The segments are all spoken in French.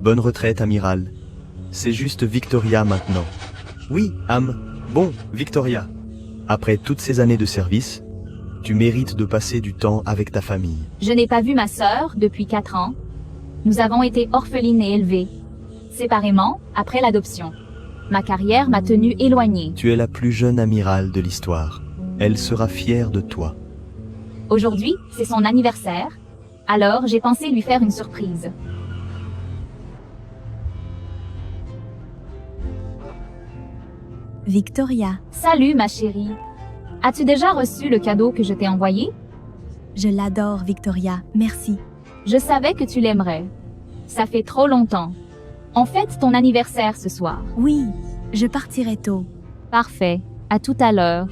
Bonne retraite, amiral. C'est juste Victoria maintenant. Oui, Bon, Victoria. Après toutes ces années de service, tu mérites de passer du temps avec ta famille. Je n'ai pas vu ma sœur depuis 4 ans. Nous avons été orphelines et élevées séparément après l'adoption. Ma carrière m'a tenue éloignée. Tu es la plus jeune amirale de l'histoire. Elle sera fière de toi. Aujourd'hui, c'est son anniversaire. Alors, j'ai pensé lui faire une surprise. Victoria, Salut, ma chérie. As-tu déjà reçu le cadeau que je t'ai envoyé? je l'adore, Victoria. Merci. Je savais que tu l'aimerais. Ça fait trop longtemps. On fête ton anniversaire ce soir. Oui, je partirai tôt. Parfait. À tout à l'heure.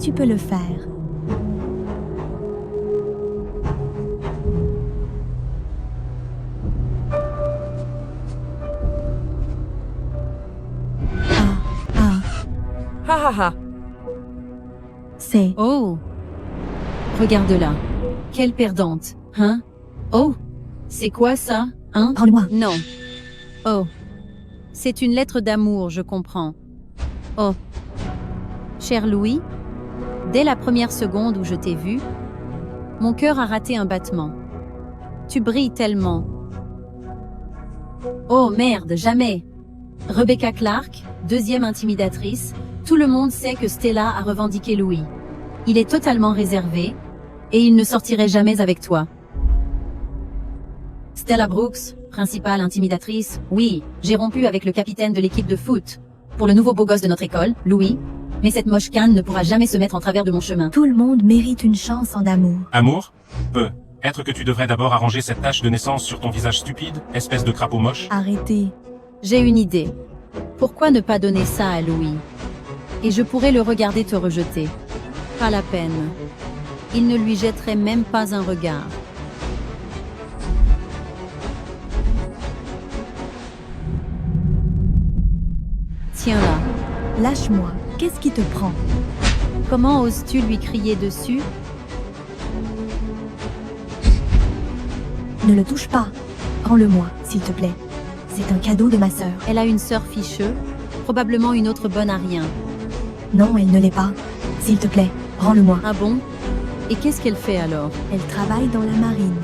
Tu peux le faire. Ha ha ha. C'est... Oh! Regarde-la. Quelle perdante, hein? Oh! C'est quoi ça, hein? Rends-le-moi. Non. Oh. C'est une lettre d'amour, je comprends. Oh. Cher Louis, dès la première seconde où je t'ai vu, mon cœur a raté un battement. Tu brilles tellement. Oh merde, jamais! Rebecca Clark, deuxième intimidatrice, tout le monde sait que Stella a revendiqué Louis. Il est totalement réservé, et il ne sortirait jamais avec toi. Stella Brooks, principale intimidatrice, oui, j'ai rompu avec le capitaine de l'équipe de foot. Pour le nouveau beau gosse de notre école, Louis, mais cette moche canne ne pourra jamais se mettre en travers de mon chemin. Tout le monde mérite une chance en amour. Amour? Peut-être que tu devrais d'abord arranger cette tache de naissance sur ton visage stupide, espèce de crapaud moche. Arrêtez. J'ai une idée. Pourquoi ne pas donner ça à Louis? Et je pourrais le regarder te rejeter. Pas la peine. Il ne lui jetterait même pas un regard. Tiens-la. Lâche-moi. Qu'est-ce qui te prend? Comment oses-tu lui crier dessus? Ne le touche pas. Rends-le-moi, s'il te plaît. C'est un cadeau de ma sœur. Elle a une sœur fichue, probablement une autre bonne à rien. Non, elle ne l'est pas. S'il te plaît, rends-le-moi. Ah bon? Et qu'est-ce qu'elle fait alors? Elle travaille dans la marine.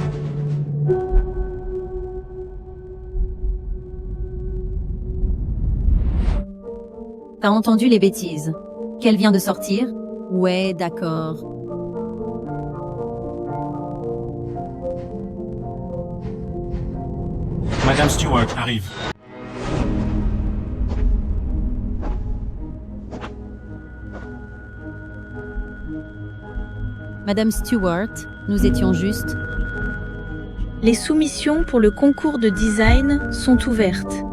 T'as entendu les bêtises? Qu'elle vient de sortir? Ouais, d'accord. Madame Stewart arrive. Madame Stewart, nous étions juste. Les soumissions pour le concours de design sont ouvertes.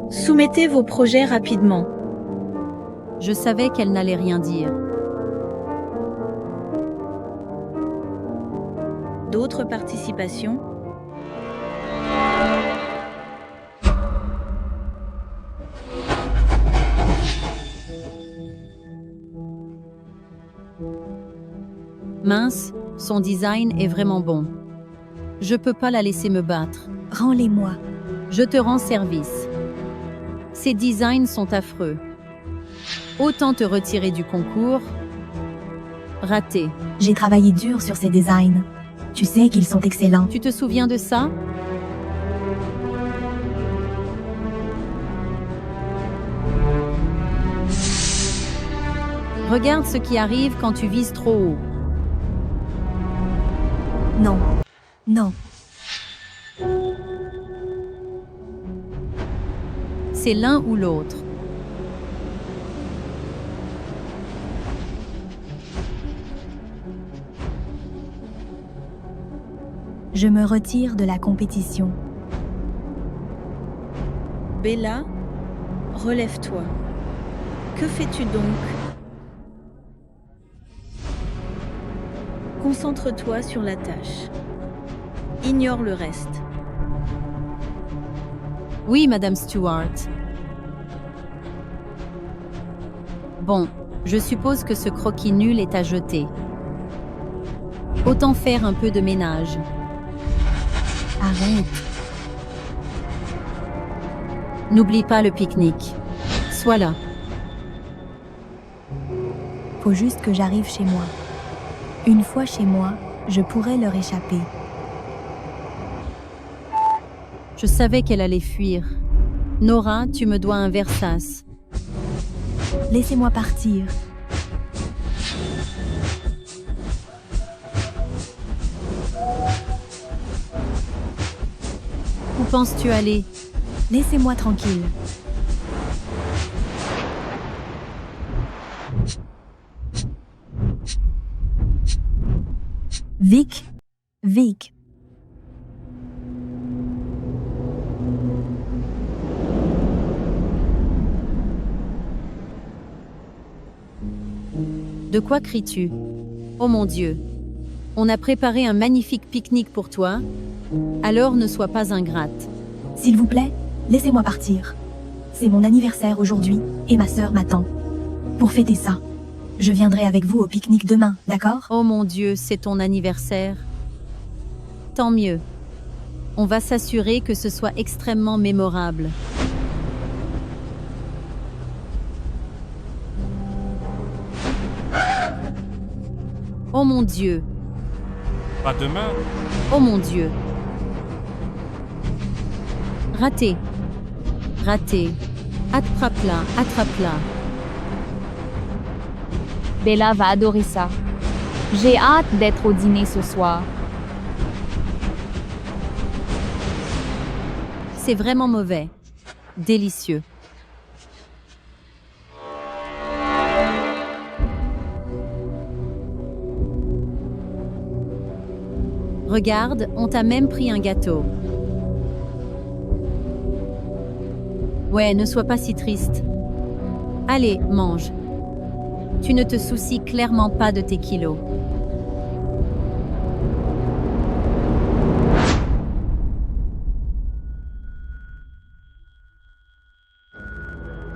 Soumettez vos projets rapidement. Je savais qu'elle n'allait rien dire. D'autres participations? Mince, son design est vraiment bon. Je peux pas la laisser me battre. Rends-les-moi. Je te rends service. Ces designs sont affreux. Autant te retirer du concours. Raté. J'ai travaillé dur sur ces designs. Tu sais qu'ils sont excellents. Tu te souviens de ça? Regarde ce qui arrive quand tu vises trop haut. Non. Non. C'est l'un ou l'autre. Je me retire de la compétition. Bella, relève-toi. Que fais-tu donc? Concentre-toi sur la tâche. Ignore le reste. Oui, Madame Stewart. Bon, je suppose que ce croquis nul est à jeter. Autant faire un peu de ménage. Arrête. N'oublie pas le pique-nique. Sois là. Faut juste que j'arrive chez moi. Une fois chez moi, je pourrais leur échapper. Je savais qu'elle allait fuir. Nora, tu me dois un Versace. Laissez-moi partir. Où penses-tu aller? Laissez-moi tranquille. Vic. Vic. De quoi cries-tu? Oh mon Dieu! On a préparé un magnifique pique-nique pour toi, alors ne sois pas ingrate. S'il vous plaît, laissez-moi partir. C'est mon anniversaire aujourd'hui, et ma sœur m'attend. Pour fêter ça, je viendrai avec vous au pique-nique demain, d'accord? Oh mon Dieu, c'est ton anniversaire. Tant mieux. On va s'assurer que ce soit extrêmement mémorable. Oh mon Dieu! Pas demain? Oh mon Dieu! Raté! Raté! Attrape-la! Attrape-la! Bella va adorer ça. J'ai hâte d'être au dîner ce soir. C'est vraiment mauvais. Délicieux. Regarde, on t'a même pris un gâteau. Ouais, ne sois pas si triste. Allez, mange. Tu ne te soucies clairement pas de tes kilos.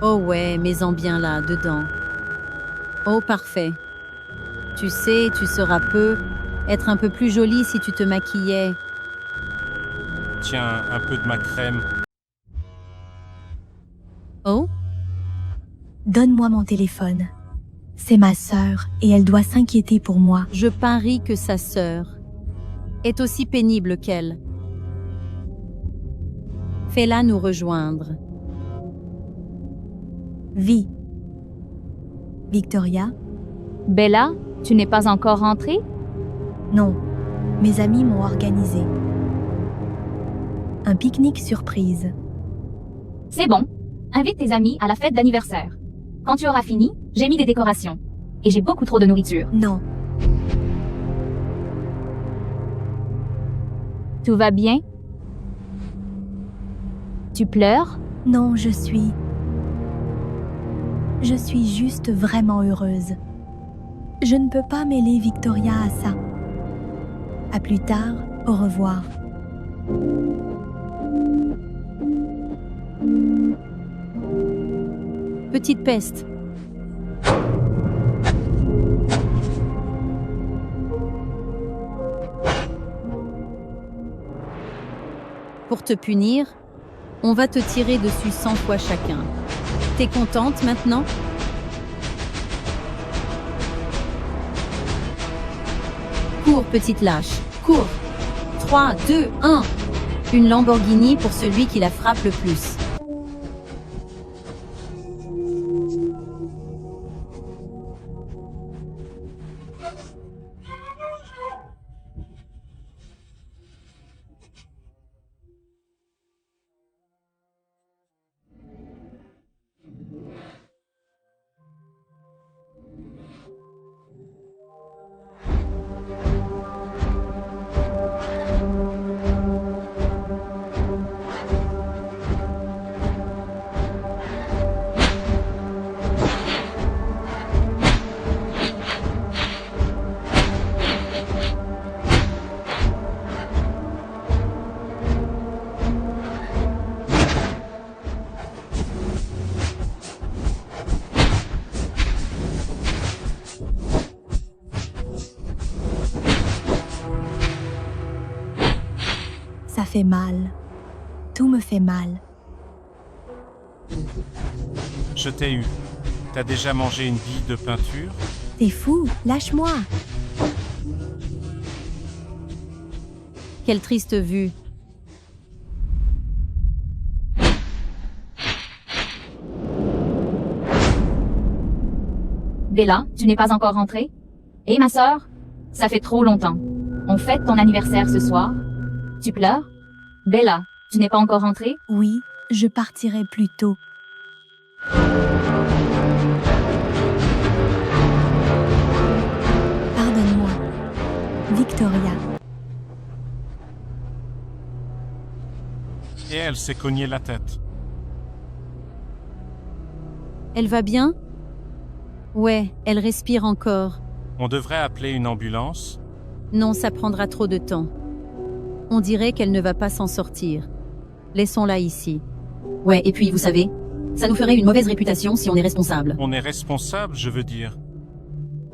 Oh ouais, mets-en bien là, dedans. Oh, parfait. Tu sais, tu seras être un peu plus jolie si tu te maquillais. Tiens, un peu de ma crème. Oh? Donne-moi mon téléphone. C'est ma sœur, et elle doit s'inquiéter pour moi. Je parie que sa sœur est aussi pénible qu'elle. Fais-la nous rejoindre. Vi. Victoria? Bella, tu n'es pas encore rentrée? Non. Mes amis m'ont organisé un pique-nique surprise. C'est bon. Invite tes amis à la fête d'anniversaire. Quand tu auras fini, j'ai mis des décorations. Et j'ai beaucoup trop de nourriture. Non. Tout va bien? Tu pleures? Non, je suis juste vraiment heureuse. Je ne peux pas mêler Victoria à ça. À plus tard, au revoir. Petite peste. Pour te punir, on va te tirer dessus 100 fois chacun. T'es contente maintenant? Cours, petite lâche, cours! 3, 2, 1. Une Lamborghini pour celui qui la frappe le plus. Ça fait mal. Tout me fait mal. Je t'ai eu. T'as déjà mangé une bille de peinture? T'es fou, lâche-moi. Quelle triste vue. Bella, tu n'es pas encore rentrée? Et ma sœur? Ça fait trop longtemps. On fête ton anniversaire ce soir. Tu pleures? Bella, tu n'es pas encore rentrée? Oui, je partirai plus tôt. Pardonne-moi. Victoria. Et elle s'est cognée la tête. Elle va bien? Ouais, elle respire encore. On devrait appeler une ambulance? Non, ça prendra trop de temps. On dirait qu'elle ne va pas s'en sortir. Laissons-la ici. Ouais, et puis, vous savez, ça nous ferait une mauvaise réputation si on est responsable. On est responsable, je veux dire.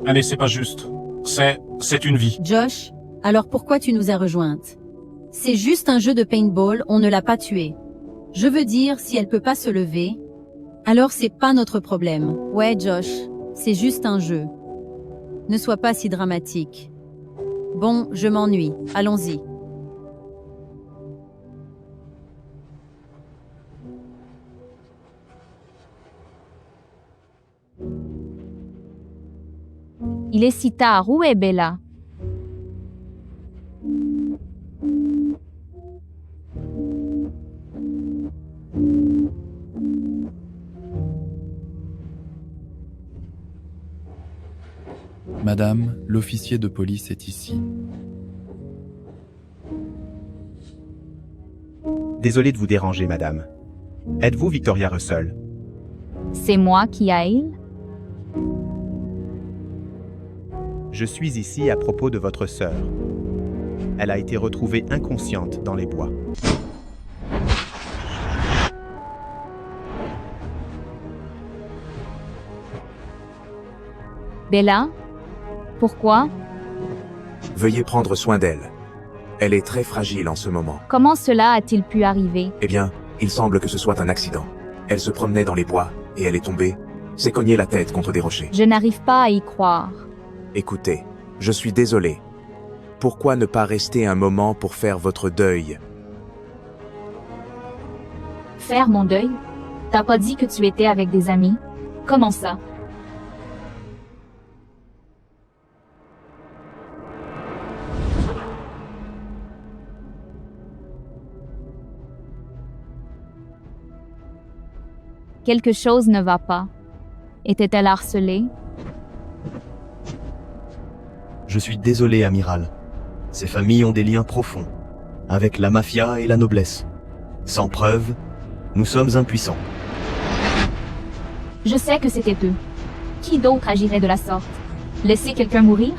Allez, c'est pas juste. C'est une vie. Josh, alors pourquoi tu nous as rejointes? C'est juste un jeu de paintball, on ne l'a pas tuée. Je veux dire, si elle peut pas se lever, alors c'est pas notre problème. Ouais, Josh, c'est juste un jeu. Ne sois pas si dramatique. Bon, je m'ennuie. Allons-y. Il est si tard. Où est Bella? Madame, l'officier de police est ici. Désolé de vous déranger, madame. Êtes-vous Victoria Russell? C'est moi qui aille? Je suis ici à propos de votre sœur. Elle a été retrouvée inconsciente dans les bois. Bella? Pourquoi? Veuillez prendre soin d'elle. Elle est très fragile en ce moment. Comment cela a-t-il pu arriver? Eh bien, il semble que ce soit un accident. Elle se promenait dans les bois, et elle est tombée, s'est cognée la tête contre des rochers. Je n'arrive pas à y croire. Écoutez, je suis désolé. Pourquoi ne pas rester un moment pour faire votre deuil? Faire mon deuil? T'as pas dit que tu étais avec des amis? Comment ça? Quelque chose ne va pas. Était-elle harcelée? Je suis désolé, amiral. Ces familles ont des liens profonds, avec la mafia et la noblesse. Sans preuve, nous sommes impuissants. Je sais que c'était eux. Qui d'autre agirait de la sorte? Laisser quelqu'un mourir?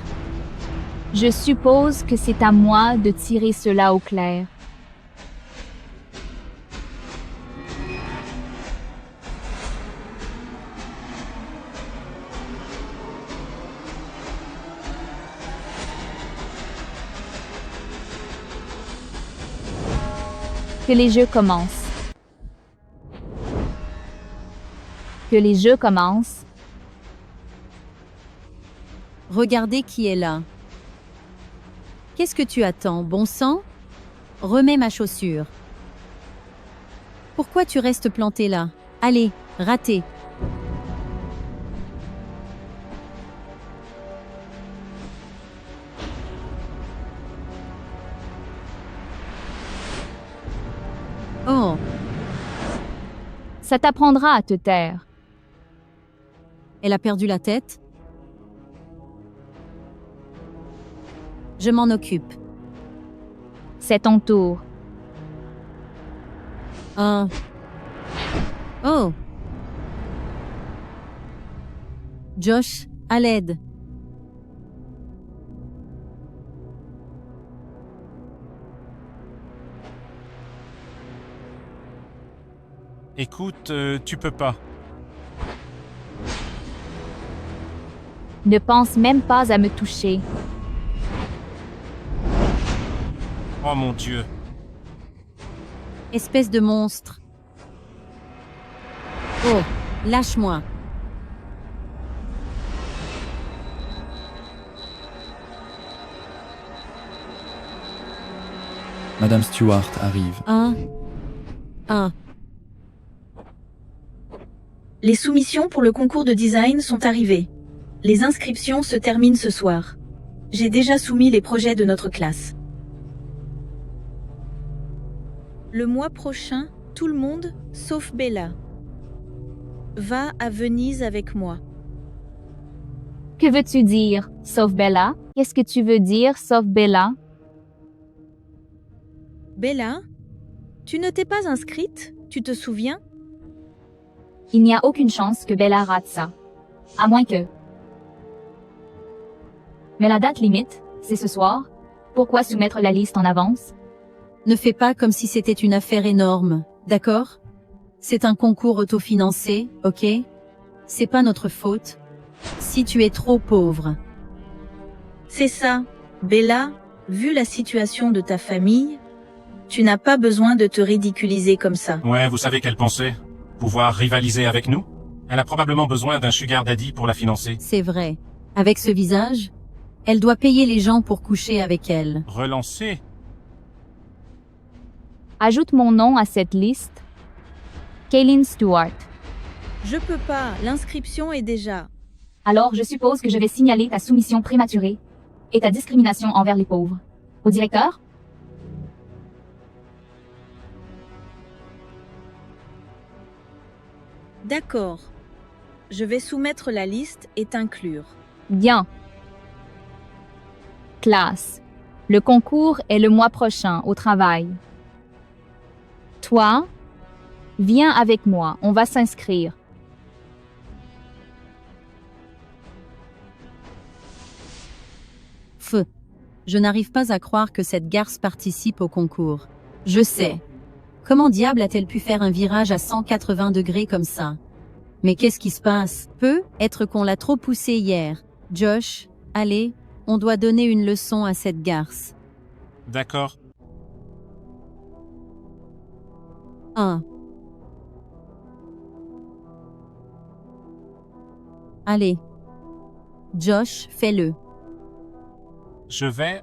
Je suppose que c'est à moi de tirer cela au clair. Que les jeux commencent. Que les jeux commencent. Regardez qui est là. Qu'est-ce que tu attends, bon sang? Remets ma chaussure. Pourquoi tu restes planté là? Allez, raté. Oh, Ça t'apprendra à te taire. elle a perdu la tête? Je m'en occupe. C'est ton tour. Oh. Oh. Josh, à l'aide. Écoute, tu peux pas. Ne pense même pas à me toucher. Oh mon Dieu. Espèce de monstre. Oh, lâche-moi. Madame Stewart arrive. Les soumissions pour le concours de design sont arrivées. Les inscriptions se terminent ce soir. J'ai déjà soumis les projets de notre classe. Le mois prochain, tout le monde, sauf Bella, va à Venise avec moi. Que veux-tu dire, sauf Bella? Qu'est-ce que tu veux dire, sauf Bella? Bella, tu ne t'es pas inscrite, tu te souviens? Il n'y a aucune chance que Bella rate ça. À moins que... Mais la date limite, c'est ce soir. Pourquoi soumettre la liste en avance? Ne fais pas comme si c'était une affaire énorme, d'accord? C'est un concours autofinancé, ok? C'est pas notre faute. Si tu es trop pauvre. C'est ça, Bella, vu la situation de ta famille, tu n'as pas besoin de te ridiculiser comme ça. Ouais, vous savez qu'elle pensait pouvoir rivaliser avec nous? Elle a probablement besoin d'un sugar daddy pour la financer. C'est vrai. Avec ce visage, elle doit payer les gens pour coucher avec elle. Relancer? Ajoute mon nom à cette liste. Kaylin Stewart. Je peux pas, l'inscription est déjà... Alors, je suppose que je vais signaler ta soumission prématurée et ta discrimination envers les pauvres. Au directeur? D'accord. Je vais soumettre la liste et t'inclure. Bien. Classe. Le concours est le mois prochain au travail. Toi, viens avec moi, on va s'inscrire. Feu. Je n'arrive pas à croire que cette garce participe au concours. Je sais. Comment diable a-t-elle pu faire un virage à 180 degrés comme ça? Mais qu'est-ce qui se passe? Peut être qu'on l'a trop poussée hier. Josh, allez, on doit donner une leçon à cette garce. D'accord. Allez. Josh, fais-le. Je vais.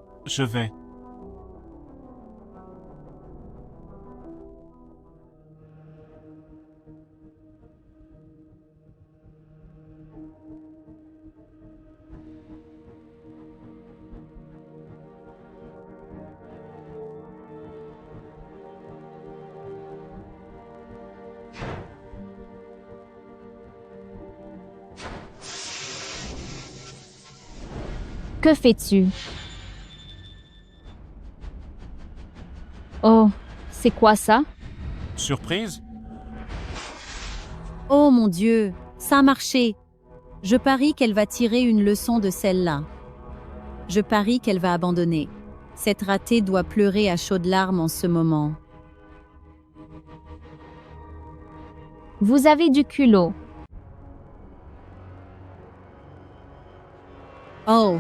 Que fais-tu? Oh, c'est quoi ça? Surprise? Oh mon Dieu, ça a marché. Je parie qu'elle va tirer une leçon de celle-là. Je parie qu'elle va abandonner. Cette ratée doit pleurer à chaudes larmes en ce moment. Vous avez du culot. Oh.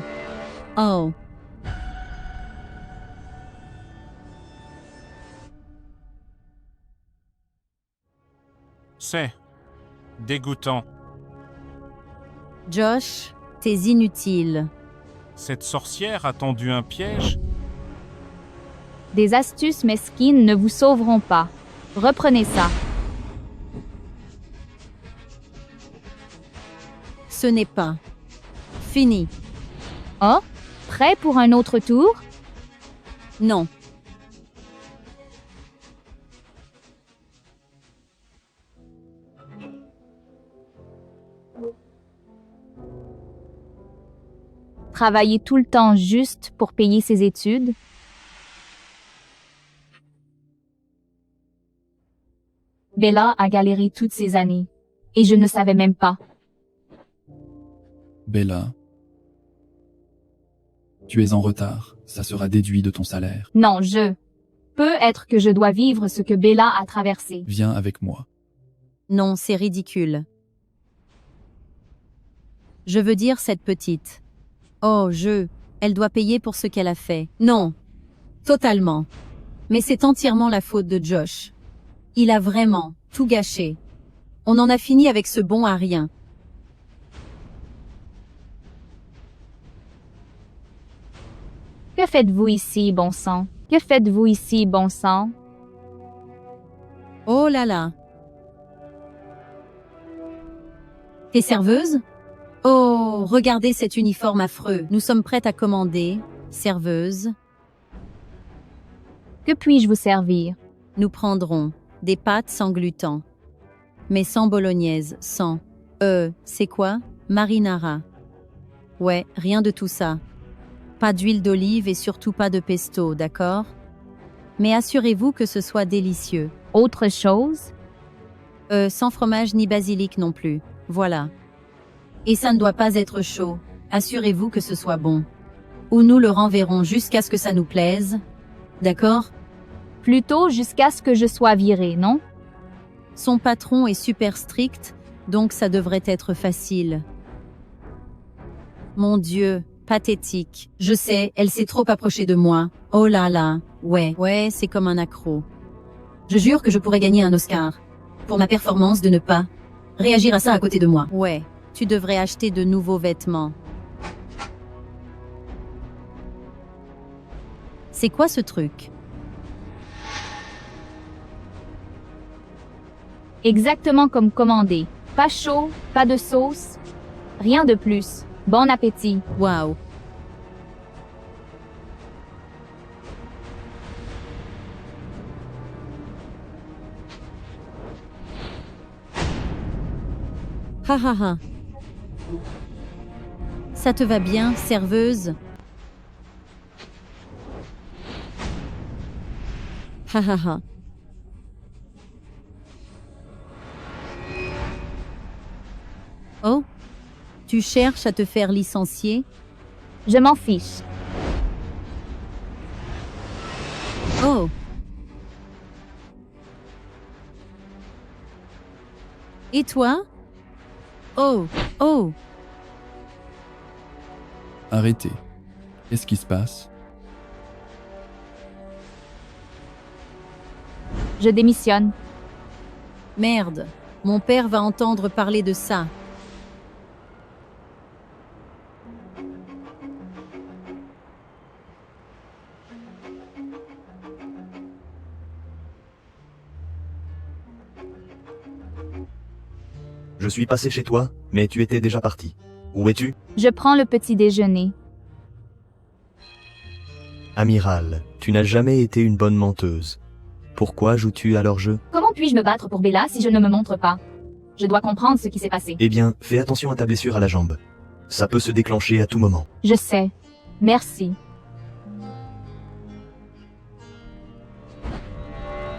C'est dégoûtant. Josh, t'es inutile. Cette sorcière a tendu un piège? Des astuces mesquines ne vous sauveront pas. Reprenez ça. Ce n'est pas fini. Oh, prêt pour un autre tour? Non. Travailler tout le temps juste pour payer ses études? Bella a galéré toutes ces années. Et je ne savais même pas. Bella, tu es en retard. Ça sera déduit de ton salaire. Non, peut-être que je dois vivre ce que Bella a traversé. Viens avec moi. Non, c'est ridicule. Je veux dire cette petite. Oh, elle doit payer pour ce qu'elle a fait. Non. Totalement. Mais c'est entièrement la faute de Josh. Il a vraiment tout gâché. On en a fini avec ce bon à rien. Que faites-vous ici, bon sang? Que faites-vous ici, bon sang? Oh là là. T'es serveuse? Oh, regardez cet uniforme affreux. Nous sommes prêtes à commander. Serveuse. Que puis-je vous servir? Nous prendrons des pâtes sans gluten, mais sans bolognaise, sans. C'est quoi? Marinara. Ouais, rien de tout ça. Pas d'huile d'olive et surtout pas de pesto, d'accord? Mais assurez-vous que ce soit délicieux. Autre chose? Sans fromage ni basilic non plus. Voilà. Et ça ne doit pas être chaud. Assurez-vous que ce soit bon. Ou nous le renverrons jusqu'à ce que ça nous plaise. D'accord? Plutôt jusqu'à ce que je sois virée, non? Son patron est super strict, donc ça devrait être facile. Mon Dieu, pathétique. Je sais, elle s'est trop approchée de moi. Oh là là. Ouais, c'est comme un accro. Je jure que je pourrais gagner un Oscar. Pour ma performance de ne pas réagir à ça à côté de moi. Ouais, tu devrais acheter de nouveaux vêtements. C'est quoi ce truc? Exactement comme commandé. Pas chaud, pas de sauce, rien de plus. Bon appétit. Waouh. Ha ha ha. Ça te va bien, serveuse? Ha ha ha. Oh? Tu cherches à te faire licencier? Je m'en fiche. Oh! Et toi? Oh! Arrêtez. Qu'est-ce qui se passe? Je démissionne. Merde, mon père va entendre parler de ça. Je suis passé chez toi, mais tu étais déjà parti. Où es-tu? Je prends le petit déjeuner. Amiral, tu n'as jamais été une bonne menteuse. Pourquoi joues-tu à leur jeu? Comment puis-je me battre pour Bella si je ne me montre pas? Je dois comprendre ce qui s'est passé. Eh bien, fais attention à ta blessure à la jambe. Ça peut se déclencher à tout moment. Je sais. Merci.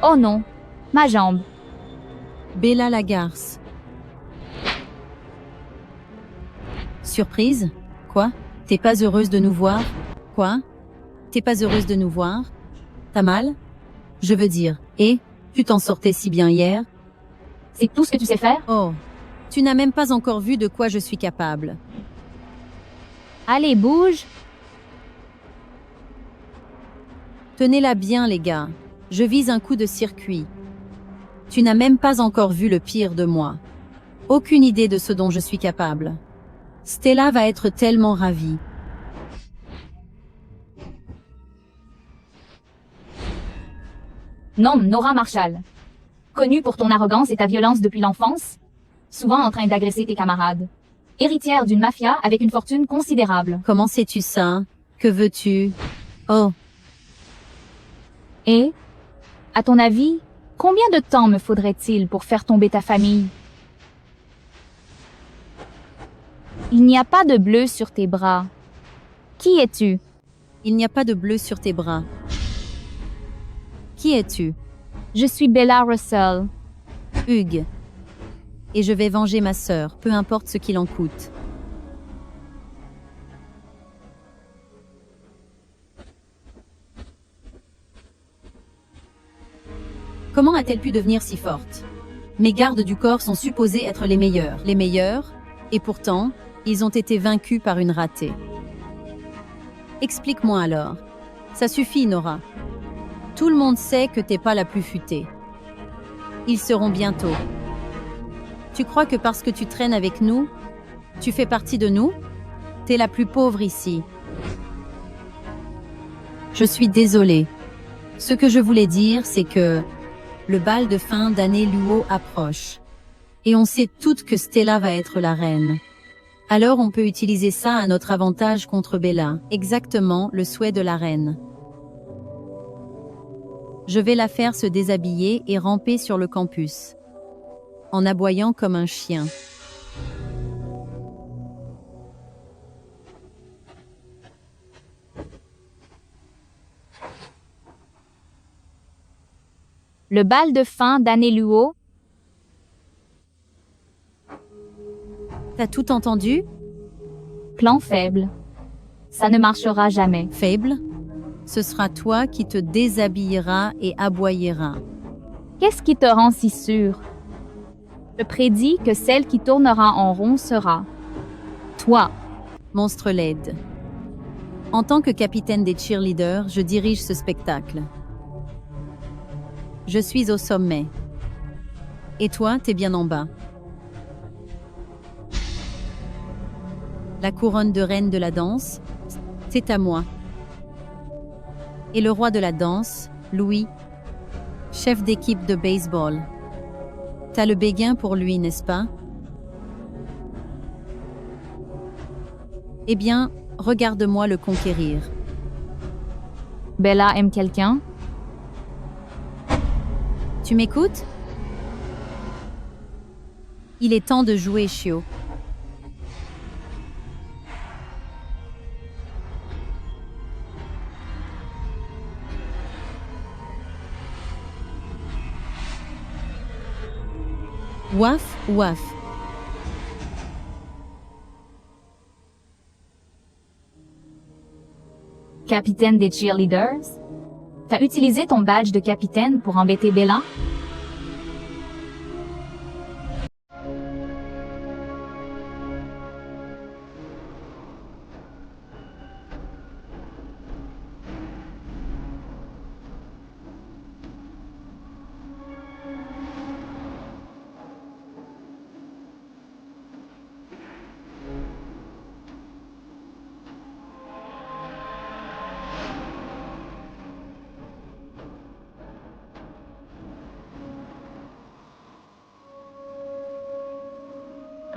Oh non, ma jambe. Bella Lagarce. Surprise? Quoi? T'es pas heureuse de nous voir? Quoi? T'es pas heureuse de nous voir? T'as mal? Je veux dire, tu t'en sortais si bien hier? C'est tout ce que tu sais faire? Oh, tu n'as même pas encore vu de quoi je suis capable. Allez, bouge. Tenez-la bien, les gars. Je vise un coup de circuit. Tu n'as même pas encore vu le pire de moi. Aucune idée de ce dont je suis capable. Stella va être tellement ravie. Non, Nora Marshall. Connue pour ton arrogance et ta violence depuis l'enfance, souvent en train d'agresser tes camarades. Héritière d'une mafia avec une fortune considérable. Comment sais-tu ça? Que veux-tu? Oh, Et, à ton avis, combien de temps me faudrait-il pour faire tomber ta famille? Il n'y a pas de bleu sur tes bras. Qui es-tu? il n'y a pas de bleu sur tes bras. Qui es-tu? Je suis Bella Russell. Hugues. Et je vais venger ma sœur, peu importe ce qu'il en coûte. Comment a-t-elle pu devenir si forte? Mes gardes du corps sont supposés être les meilleurs. Les meilleurs? Et pourtant, ils ont été vaincus par une ratée. Explique-moi alors. Ça suffit, Nora. Tout le monde sait que t'es pas la plus futée. Ils seront bientôt. Tu crois que parce que tu traînes avec nous, tu fais partie de nous? T'es la plus pauvre ici. Je suis désolée. Ce que je voulais dire, c'est que le bal de fin d'année Luo approche. Et on sait toutes que Stella va être la reine. Alors on peut utiliser ça à notre avantage contre Bella. Exactement le souhait de la reine. Je vais la faire se déshabiller et ramper sur le campus, en aboyant comme un chien. Le bal de fin d'année Luo. T'as tout entendu? Plan faible. Ça ne marchera jamais. Faible? Ce sera toi qui te déshabilleras et aboyeras. Qu'est-ce qui te rend si sûr? Je prédis que celle qui tournera en rond sera toi. Monstre laide. En tant que capitaine des cheerleaders, je dirige ce spectacle. Je suis au sommet. Et toi, t'es bien en bas. La couronne de reine de la danse, c'est à moi. Et le roi de la danse, Louis, chef d'équipe de baseball. T'as le béguin pour lui, n'est-ce pas? Eh bien, regarde-moi le conquérir. Bella aime quelqu'un? Tu m'écoutes? Il est temps de jouer, Chio. Waf, waf. Capitaine des cheerleaders? T'as utilisé ton badge de capitaine pour embêter Bella?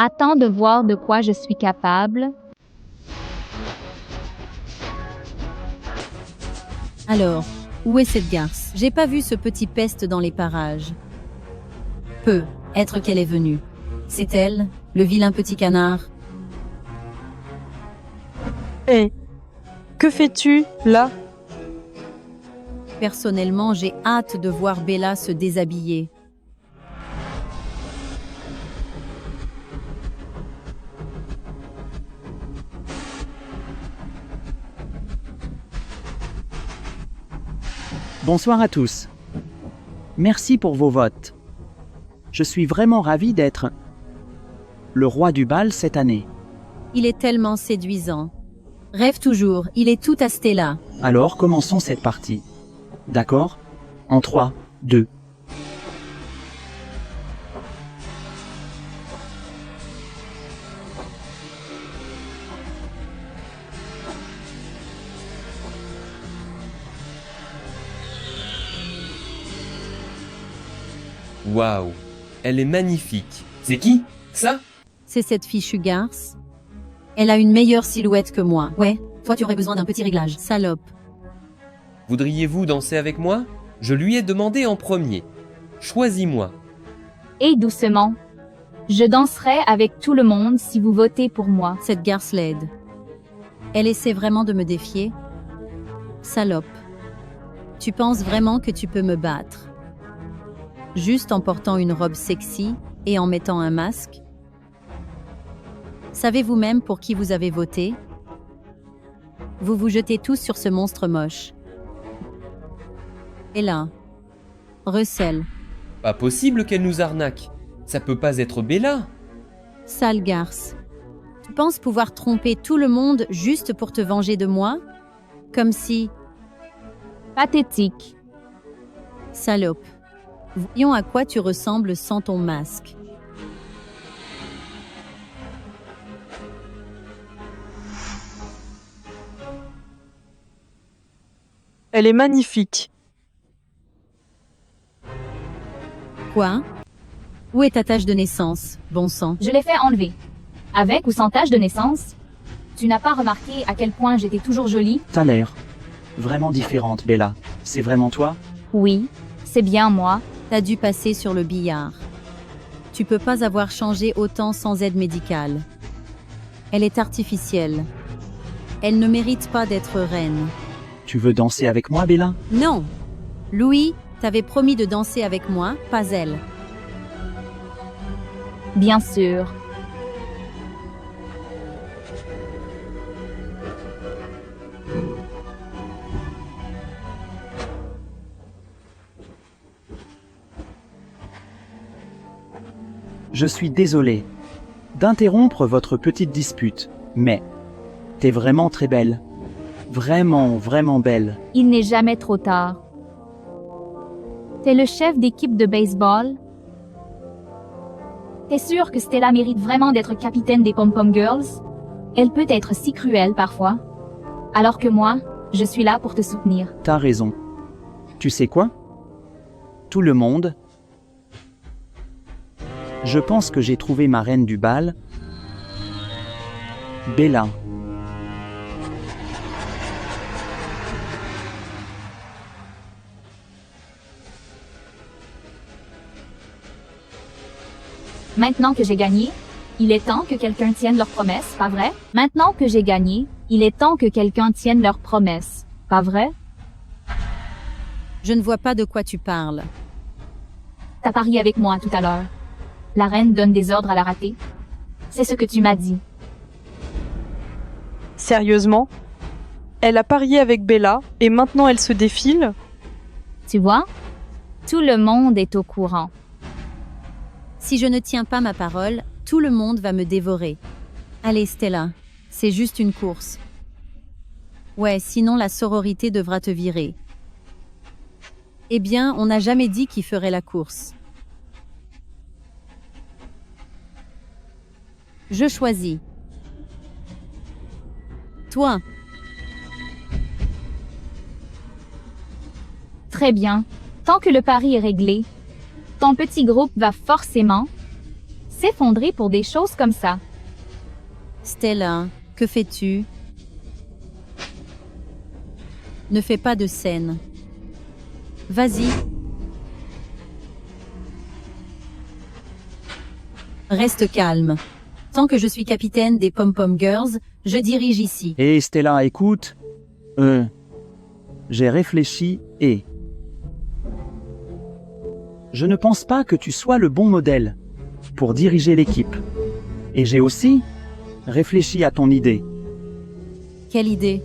Attends de voir de quoi je suis capable. Alors, où est cette garce? J'ai pas vu ce petit peste dans les parages. Peut être qu'elle est venue. C'est elle, le vilain petit canard. Hé, que fais-tu, là? Personnellement, j'ai hâte de voir Bella se déshabiller. Bonsoir à tous. Merci pour vos votes. Je suis vraiment ravi d'être le roi du bal cette année. Il est tellement séduisant. Rêve toujours, il est tout à Stella. Alors commençons cette partie. D'accord? En 3, 2. Waouh, elle est magnifique. C'est qui, ça? C'est cette fichue garce. Elle a une meilleure silhouette que moi. Ouais, toi tu aurais besoin d'un petit réglage. Salope. Voudriez-vous danser avec moi? Je lui ai demandé en premier. Choisis-moi. Et doucement. Je danserai avec tout le monde si vous votez pour moi. Cette garce laide. Elle essaie vraiment de me défier? Salope. Tu penses vraiment que tu peux me battre? Juste en portant une robe sexy et en mettant un masque? Savez-vous même pour qui vous avez voté? Vous vous jetez tous sur ce monstre moche. Et là, Russell. Pas possible qu'elle nous arnaque. Ça peut pas être Bella. Sale garce. Tu penses pouvoir tromper tout le monde juste pour te venger de moi? Comme si... Pathétique. Salope. Voyons à quoi tu ressembles sans ton masque. Elle est magnifique. Quoi? Où est ta tâche de naissance, bon sang? Je l'ai fait enlever. Avec ou sans tache de naissance? Tu n'as pas remarqué à quel point j'étais toujours jolie? T'as l'air vraiment différente, Bella. C'est vraiment toi? Oui, c'est bien moi. T'as dû passer sur le billard. Tu peux pas avoir changé autant sans aide médicale. Elle est artificielle. Elle ne mérite pas d'être reine. Tu veux danser avec moi, Bella? Non. Louis, t'avais promis de danser avec moi, pas elle. Bien sûr. Je suis désolé d'interrompre votre petite dispute, mais t'es vraiment très belle. Vraiment, vraiment belle. Il n'est jamais trop tard. T'es le chef d'équipe de baseball? T'es sûr que Stella mérite vraiment d'être capitaine des Pom-Pom Girls? Elle peut être si cruelle parfois. Alors que moi, je suis là pour te soutenir. T'as raison. Tu sais quoi? Tout le monde. Je pense que j'ai trouvé ma reine du bal. Bella. Maintenant que j'ai gagné, il est temps que quelqu'un tienne leur promesse, pas vrai? Maintenant que j'ai gagné, il est temps que quelqu'un tienne leur promesse, pas vrai? Je ne vois pas de quoi tu parles. T'as parié avec moi tout à l'heure. La reine donne des ordres à la ratée. C'est ce que tu m'as dit. Sérieusement? Elle a parié avec Bella et maintenant elle se défile? Tu vois? Tout le monde est au courant. Si je ne tiens pas ma parole, tout le monde va me dévorer. Allez Stella, c'est juste une course. Ouais, sinon la sororité devra te virer. Eh bien, on n'a jamais dit qui ferait la course. Je choisis. Toi. Très bien. Tant que le pari est réglé, ton petit groupe va forcément s'effondrer pour des choses comme ça. Stella, que fais-tu? Ne fais pas de scène. Vas-y. Reste calme. Tant que je suis capitaine des Pom-Pom Girls, je dirige ici. Hé Stella, écoute. J'ai réfléchi et... Je ne pense pas que tu sois le bon modèle pour diriger l'équipe. Et j'ai aussi réfléchi à ton idée. Quelle idée?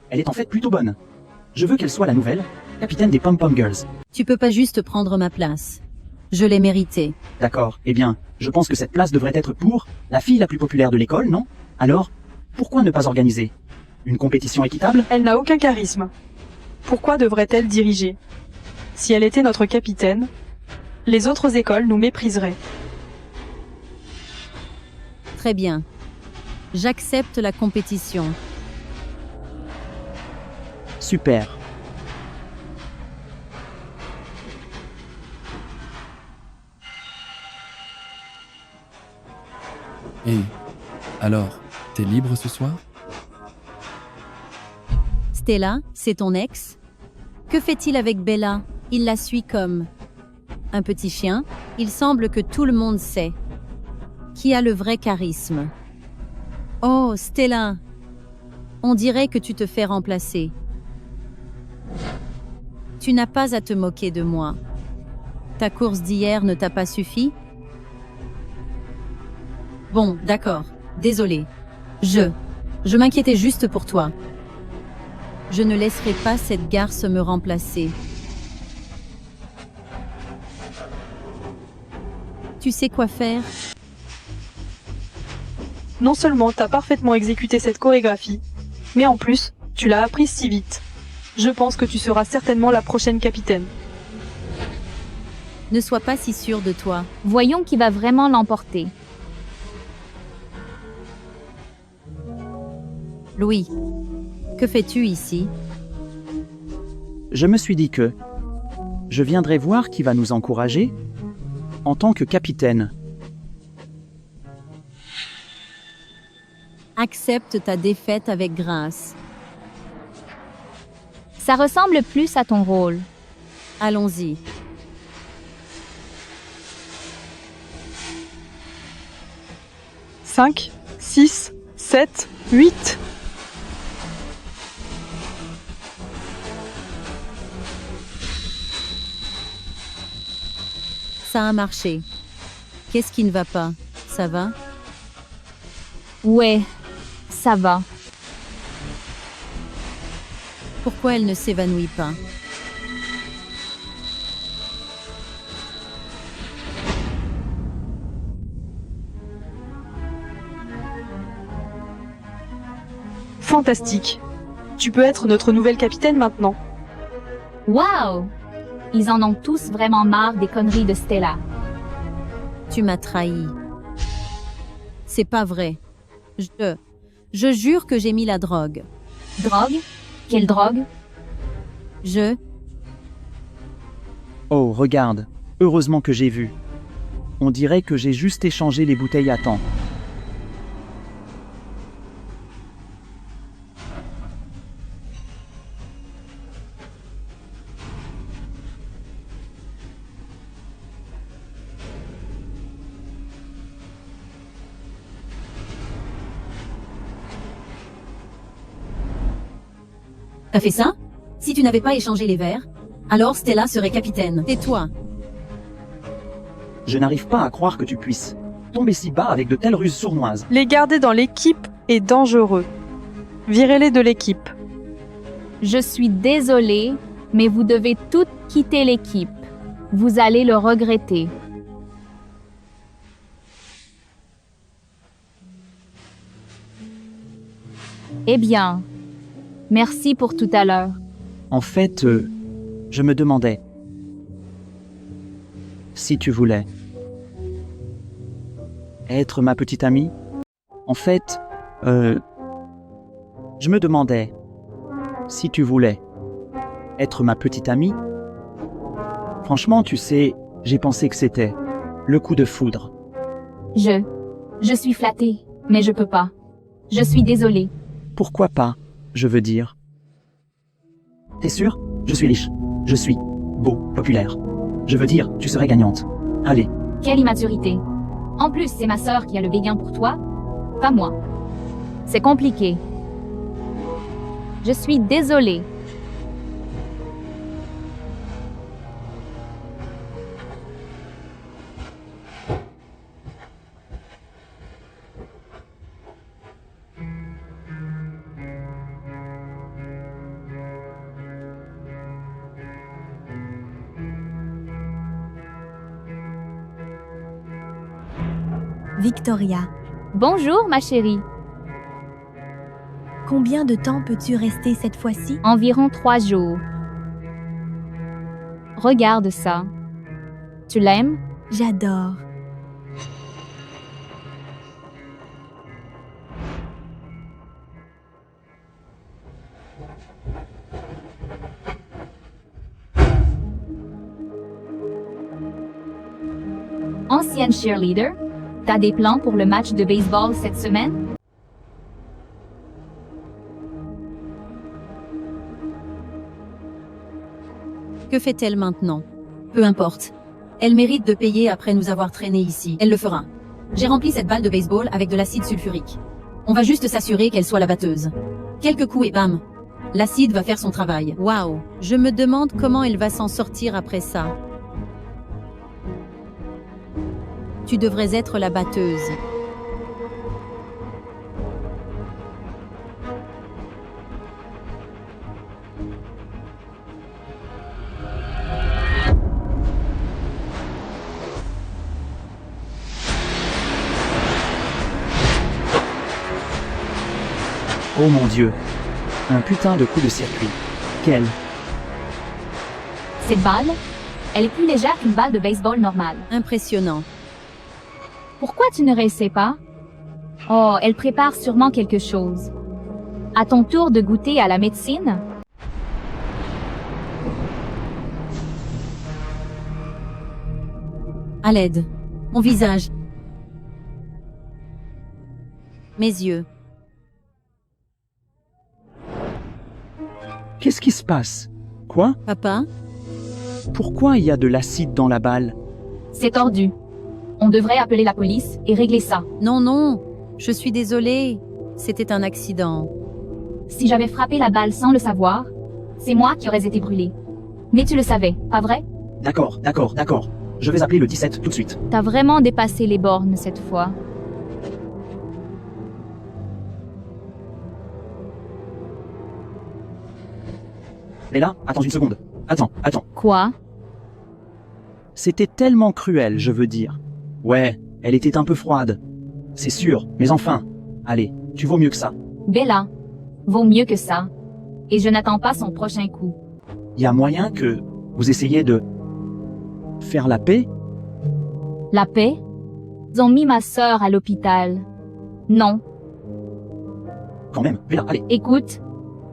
Elle est en fait plutôt bonne. Je veux qu'elle soit la nouvelle capitaine des Pom-Pom Girls. Tu peux pas juste prendre ma place. Je l'ai méritée. D'accord, eh bien, je pense que cette place devrait être pour la fille la plus populaire de l'école, non? Alors, pourquoi ne pas organiser une compétition équitable? Elle n'a aucun charisme. Pourquoi devrait-elle diriger? Si elle était notre capitaine, les autres écoles nous mépriseraient. Très bien. J'accepte la compétition. Super. Et alors, t'es libre ce soir? Stella, c'est ton ex? Que fait-il avec Bella? Il la suit comme un petit chien. Il semble que tout le monde sait qui a le vrai charisme. Oh, Stella! On dirait que tu te fais remplacer. Tu n'as pas à te moquer de moi. Ta course d'hier ne t'a pas suffi? Bon, d'accord. Désolé. Je m'inquiétais juste pour toi. Je ne laisserai pas cette garce me remplacer. Tu sais quoi faire? Non seulement t'as parfaitement exécuté cette chorégraphie, mais en plus, tu l'as apprise si vite. Je pense que tu seras certainement la prochaine capitaine. Ne sois pas si sûr de toi. Voyons qui va vraiment l'emporter. Louis, que fais-tu ici? Je me suis dit que je viendrai voir qui va nous encourager en tant que capitaine. Accepte ta défaite avec grâce. Ça ressemble plus à ton rôle. Allons-y. « 5, 6, 7, 8. Ça a marché. Qu'est-ce qui ne va pas? Ça va? Ouais, ça va. Pourquoi elle ne s'évanouit pas? Fantastique. Tu peux être notre nouvelle capitaine maintenant. Wow! Ils en ont tous vraiment marre des conneries de Stella. Tu m'as trahi. C'est pas vrai. Je jure que j'ai mis la drogue. Drogue? Quelle drogue? Oh, regarde. Heureusement que j'ai vu. On dirait que j'ai juste échangé les bouteilles à temps. T'as fait ça? Si tu n'avais pas échangé les verres, alors Stella serait capitaine. Tais-toi. Je n'arrive pas à croire que tu puisses tomber si bas avec de telles ruses sournoises. Les garder dans l'équipe est dangereux. Virez-les de l'équipe. Je suis désolée, mais vous devez toutes quitter l'équipe. Vous allez le regretter. Eh bien, merci pour tout à l'heure. En fait, je me demandais si tu voulais être ma petite amie. En fait, je me demandais si tu voulais être ma petite amie. Franchement, tu sais, j'ai pensé que c'était le coup de foudre. Je suis flattée, mais je peux pas. Je suis désolée. Pourquoi pas, je veux dire. T'es sûr? Je suis riche. Je suis beau, populaire. Je veux dire, tu serais gagnante. Allez. Quelle immaturité. En plus, c'est ma sœur qui a le béguin pour toi, pas moi. C'est compliqué. Je suis désolée. Victoria. Bonjour, ma chérie. Combien de temps peux-tu rester cette fois-ci? Environ 3 jours. Regarde ça. Tu l'aimes? J'adore. Ancienne cheerleader, t'as des plans pour le match de baseball cette semaine? Que fait-elle maintenant? Peu importe. Elle mérite de payer après nous avoir traînés ici. Elle le fera. J'ai rempli cette balle de baseball avec de l'acide sulfurique. On va juste s'assurer qu'elle soit la batteuse. Quelques coups et bam. L'acide va faire son travail. Waouh. Je me demande comment elle va s'en sortir après ça. Tu devrais être la batteuse. Oh mon Dieu. Un putain de coup de circuit. Quel? Cette balle, Elle est plus légère qu'une balle de baseball normale. Impressionnant. Pourquoi tu ne réessais pas? Oh, elle prépare sûrement quelque chose. À ton tour de goûter à la médecine? À l'aide. Mon visage. Mes yeux. Qu'est-ce qui se passe? Quoi? Papa? Pourquoi il y a de l'acide dans la balle? C'est tordu. On devrait appeler la police et régler ça. Non, non. Je suis désolée. C'était un accident. Si j'avais frappé la balle sans le savoir, c'est moi qui aurais été brûlé. Mais tu le savais, pas vrai? D'accord. Je vais appeler le 17 tout de suite. T'as vraiment dépassé les bornes cette fois. Bella, attends une seconde. Attends. Quoi? C'était tellement cruel, je veux dire. Ouais, elle était un peu froide. C'est sûr, mais enfin. Allez, tu vaux mieux que ça. Bella, vaut mieux que ça. Et je n'attends pas son prochain coup. Y a moyen que vous essayiez de faire la paix? La paix? Ils ont mis ma sœur à l'hôpital. Non. Quand même, Bella, allez. Écoute,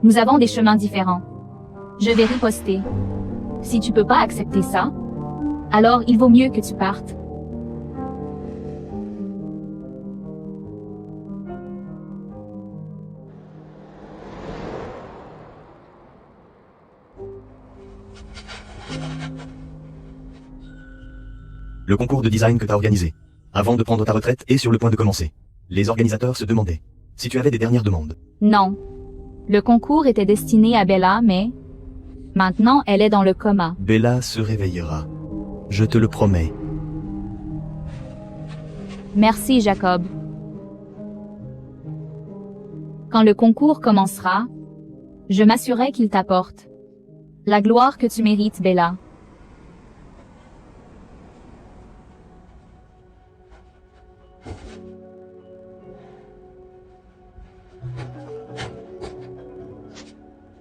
nous avons des chemins différents. Je vais riposter. Si tu peux pas accepter ça, alors il vaut mieux que tu partes. Le concours de design que t'as organisé, avant de prendre ta retraite, est sur le point de commencer. Les organisateurs se demandaient si tu avais des dernières demandes. Non. Le concours était destiné à Bella, mais maintenant elle est dans le coma. Bella se réveillera. Je te le promets. Merci, Jacob. Quand le concours commencera, je m'assurerai qu'il t'apporte la gloire que tu mérites, Bella.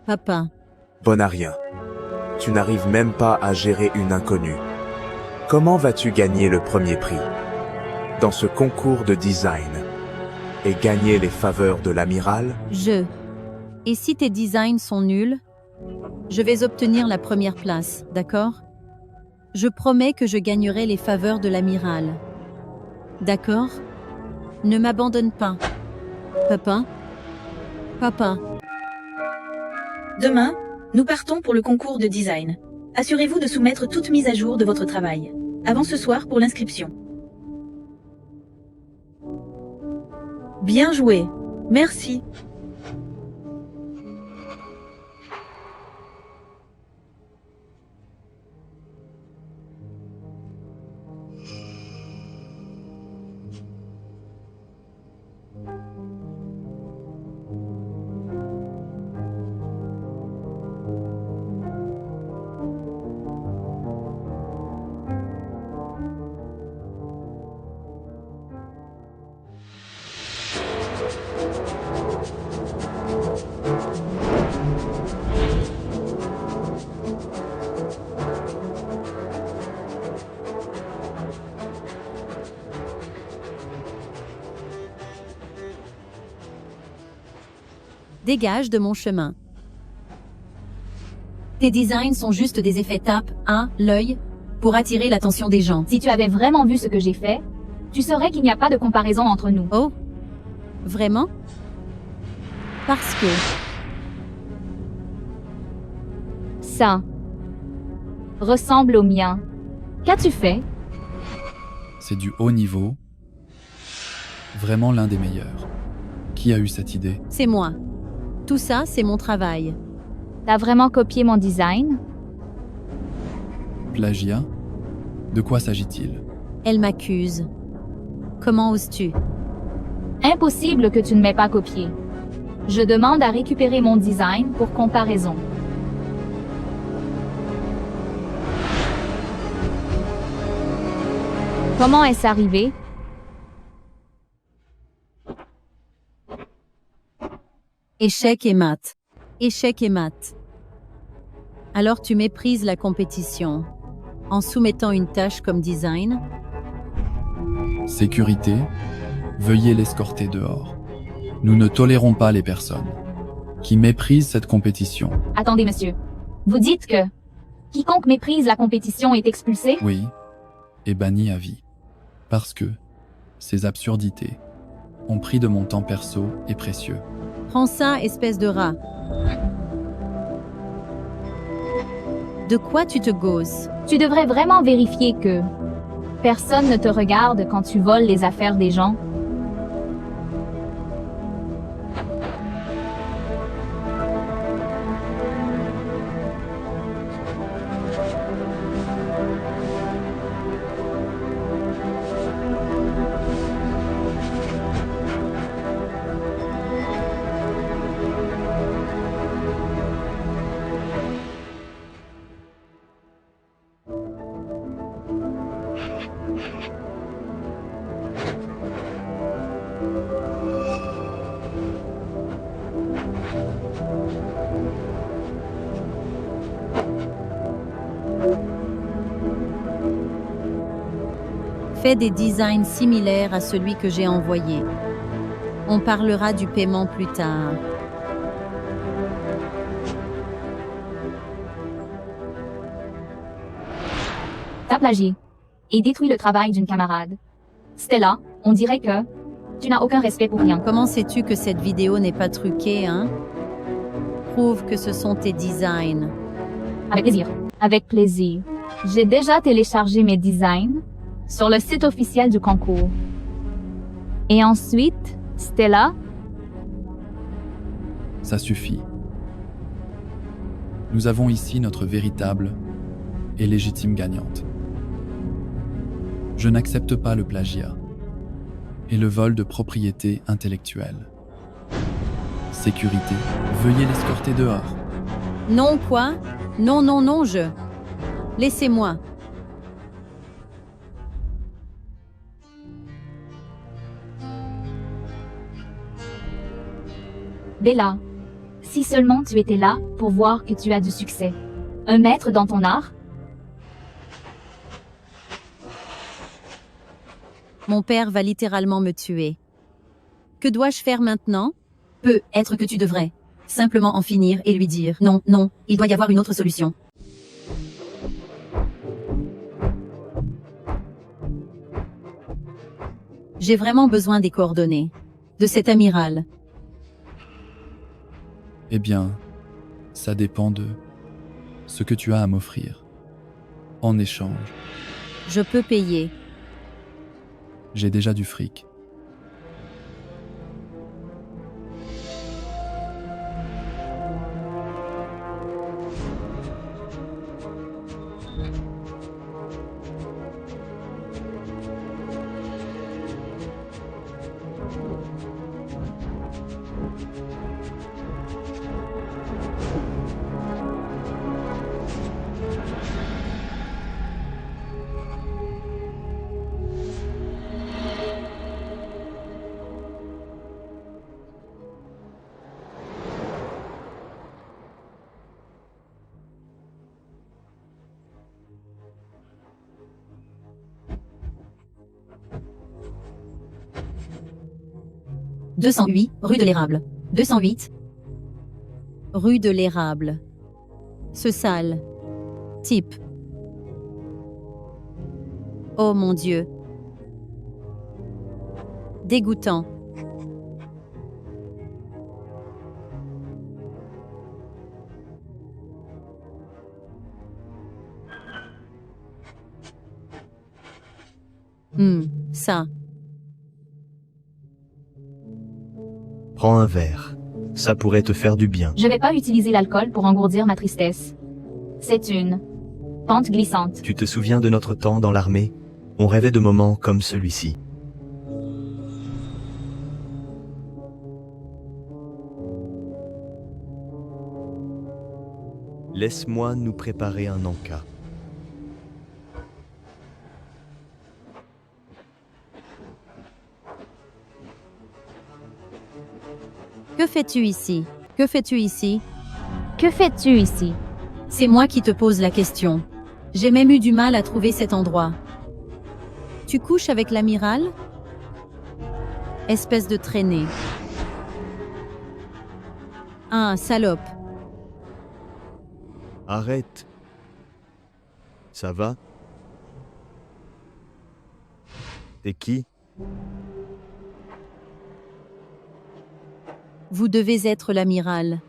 Papa. Bon à rien. Tu n'arrives même pas à gérer une inconnue. Comment vas-tu gagner le premier prix dans ce concours de design et gagner les faveurs de l'amiral? Et si tes designs sont nuls, je vais obtenir la première place, d'accord? Je promets que je gagnerai les faveurs de l'amiral. D'accord? Ne m'abandonne pas. Papa? Papa? Demain, nous partons pour le concours de design. Assurez-vous de soumettre toute mise à jour de votre travail. Avant ce soir pour l'inscription. Bien joué. Merci. Dégage de mon chemin. Tes designs sont juste des effets tape, l'œil, pour attirer l'attention des gens. Si tu avais vraiment vu ce que j'ai fait, tu saurais qu'il n'y a pas de comparaison entre nous. Oh? Vraiment? Parce que... Ça ressemble au mien. Qu'as-tu fait? C'est du haut niveau. Vraiment l'un des meilleurs. Qui a eu cette idée? C'est moi. Tout ça, c'est mon travail. T'as vraiment copié mon design? Plagiat? De quoi s'agit-il? Elle m'accuse. Comment oses-tu? Impossible que tu ne m'aies pas copié. Je demande à récupérer mon design pour comparaison. Comment est-ce arrivé? Échec et mat. Échec et mat. Alors tu méprises la compétition. en soumettant une tâche comme design? Sécurité, veuillez l'escorter dehors. Nous ne tolérons pas les personnes qui méprisent cette compétition. Attendez, monsieur. Vous dites que quiconque méprise la compétition est expulsé? Oui, et banni à vie. Parce que ces absurdités ont pris de mon temps perso et précieux. Prends ça, espèce de rat. De quoi tu te gausses? Tu devrais vraiment vérifier que personne ne te regarde quand tu voles les affaires des gens. Fais des designs similaires à celui que j'ai envoyé. On parlera du paiement plus tard. T'as plagié et détruit le travail d'une camarade. Stella, on dirait que tu n'as aucun respect pour rien. Comment sais-tu que cette vidéo n'est pas truquée, hein? Prouve que ce sont tes designs. Avec plaisir. Avec plaisir. J'ai déjà téléchargé mes designs sur le site officiel du concours. Et ensuite, Stella, Ça suffit. Nous avons ici notre véritable et légitime gagnante. Je n'accepte pas le plagiat et le vol de propriété intellectuelle. Sécurité, veuillez l'escorter dehors. Non quoi? Non, non, non, je... Laissez-moi. Bella, si seulement tu étais là pour voir que tu as du succès. Un maître dans ton art? Mon père va littéralement me tuer. Que dois-je faire maintenant? Peut-être que tu devrais simplement en finir et lui dire non, non, il doit y avoir une autre solution. J'ai vraiment besoin des coordonnées de cet amiral. Eh bien, ça dépend de ce que tu as à m'offrir. En échange, Je peux payer. j'ai déjà du fric. « 208, rue de l'Érable. 208, Rue de l'Érable. Ce sale type. Oh mon Dieu. Dégoûtant. Ça. Prends un verre. Ça pourrait te faire du bien. Je vais pas utiliser l'alcool pour engourdir ma tristesse. C'est une pente glissante. Tu te souviens de notre temps dans l'armée? On rêvait de moments comme celui-ci. Laisse-moi nous préparer un encas. Que fais-tu ici? Que fais-tu ici? Que fais-tu ici? c'est moi qui te pose la question. J'ai même eu du mal à trouver cet endroit. Tu couches avec l'amiral? Espèce de traînée. Ah, salope. Arrête. Ça va? T'es qui? Vous devez être l'amiral.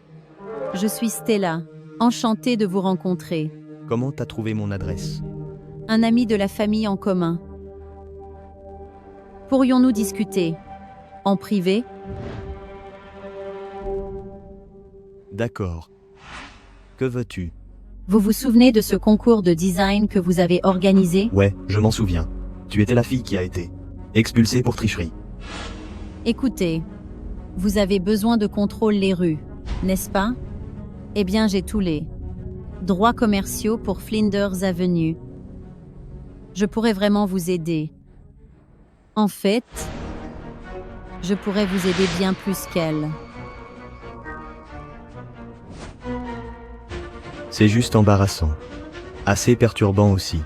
Je suis Stella. Enchantée de vous rencontrer. Comment t'as trouvé mon adresse? Un ami de la famille en commun. Pourrions-nous discuter? En privé? D'accord. Que veux-tu? Vous vous souvenez de ce concours de design que vous avez organisé? Ouais, je m'en souviens. Tu étais la fille qui a été expulsée pour tricherie. Écoutez, vous avez besoin de contrôle les rues, n'est-ce pas? Eh bien, j'ai tous les droits commerciaux pour Flinders Avenue. Je pourrais vraiment vous aider. En fait, je pourrais vous aider bien plus qu'elle. C'est juste embarrassant. Assez perturbant aussi.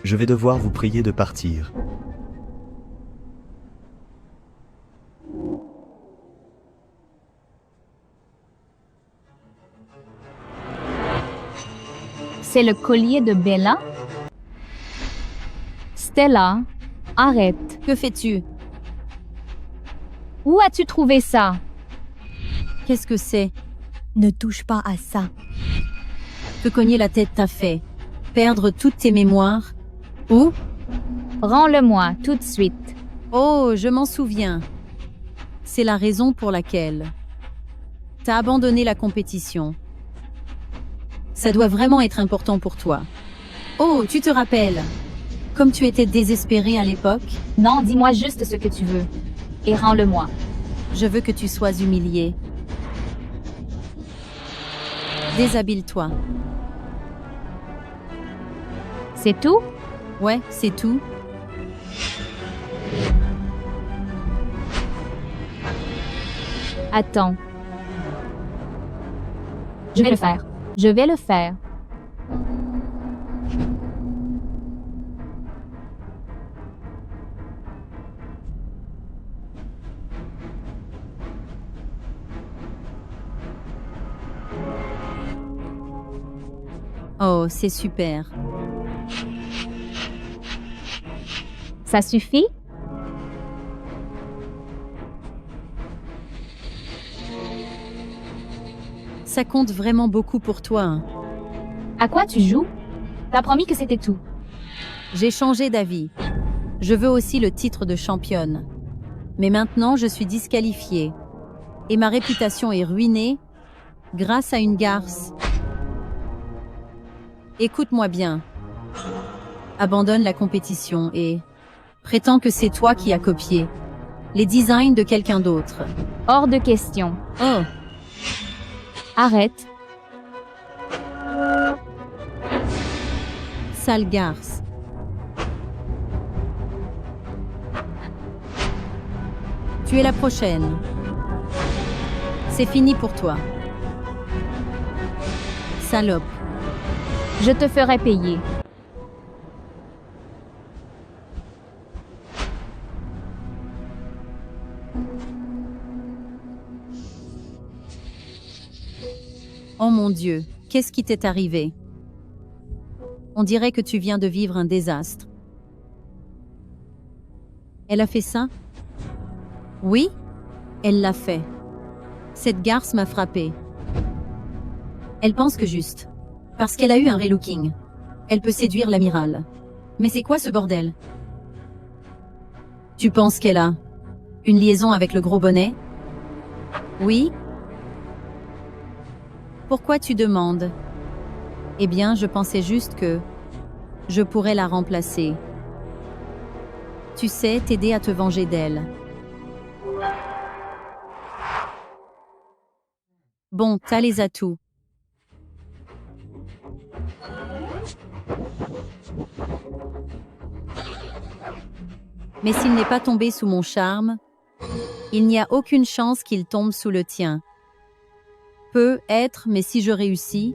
Je vais devoir vous prier de partir. C'est le collier de Bella? Stella, arrête. Que fais-tu? Où as-tu trouvé ça? Qu'est-ce que c'est? Ne touche pas à ça. Que cogner la tête t'a fait? Perdre toutes tes mémoires? Où? Rends-le-moi tout de suite. Oh, je m'en souviens. C'est la raison pour laquelle t'as abandonné la compétition. Ça doit vraiment être important pour toi. Oh, tu te rappelles? Comme tu étais désespéré à l'époque? Non, dis-moi juste ce que tu veux. Et rends-le-moi. Je veux que tu sois humilié. Déshabille-toi. C'est tout? Ouais, c'est tout. Attends. Je vais le faire. Je vais le faire. Oh, c'est super. Ça suffit? Ça compte vraiment beaucoup pour toi, hein. À quoi tu joues? T'as promis que c'était tout. J'ai changé d'avis. Je veux aussi le titre de championne. Mais maintenant, je suis disqualifiée. Et ma réputation est ruinée grâce à une garce. Écoute-moi bien. Abandonne la compétition et prétends que c'est toi qui as copié les designs de quelqu'un d'autre. Hors de question. Oh, Arrête. sale garce. Tu es la prochaine. C'est fini pour toi. Salope. Je te ferai payer. Oh mon Dieu, qu'est-ce qui t'est arrivé? On dirait que tu viens de vivre un désastre. Elle a fait ça? Oui, elle l'a fait. Cette garce m'a frappée. Elle pense que juste parce qu'elle a eu un relooking, elle peut séduire l'amiral. Mais c'est quoi ce bordel? Tu penses qu'elle a une liaison avec le gros bonnet? Oui? Pourquoi tu demandes? Eh bien, je pensais juste que je pourrais la remplacer. Tu sais, t'aider à te venger d'elle. Bon, t'as les atouts. Mais s'il n'est pas tombé sous mon charme, il n'y a aucune chance qu'il tombe sous le tien. Peut être, mais si je réussis,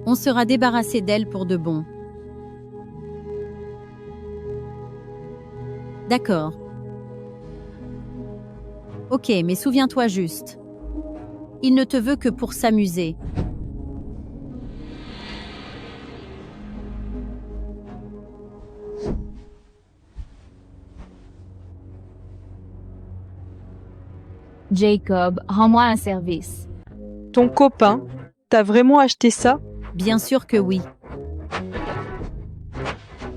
On sera débarrassé d'elle pour de bon. D'accord. Ok, mais souviens-toi juste. Il ne te veut que pour s'amuser. Jacob, rends-moi un service. Ton copain, t'as vraiment acheté ça? Bien sûr que oui.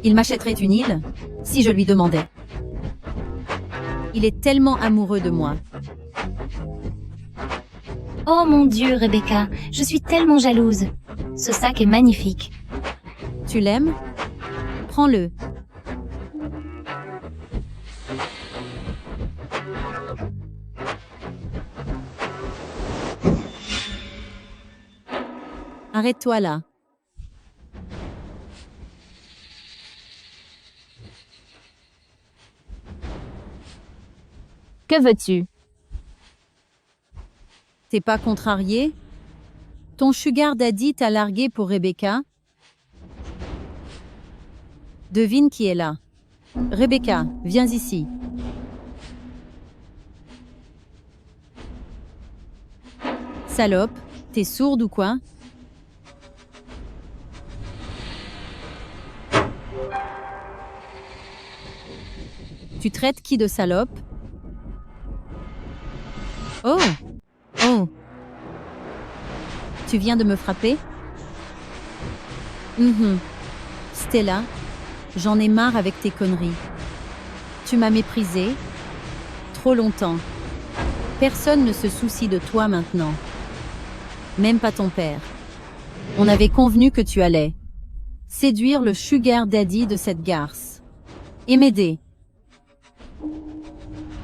Il m'achèterait une île si je lui demandais. Il est tellement amoureux de moi. Oh mon Dieu, Rebecca, je suis tellement jalouse. Ce sac est magnifique. Tu l'aimes? Prends-le. Arrête-toi là. Que veux-tu? T'es pas contrarié? Ton sugar daddy t'a largué pour Rebecca? Devine qui est là. Rebecca, viens ici. Salope, t'es sourde ou quoi? Tu traites qui de salope? Oh! Oh! Tu viens de me frapper? Stella, j'en ai marre avec tes conneries. Tu m'as méprisée trop longtemps. Personne ne se soucie de toi maintenant. Même pas ton père. On avait convenu que tu allais séduire le sugar daddy de cette garce. Et m'aider.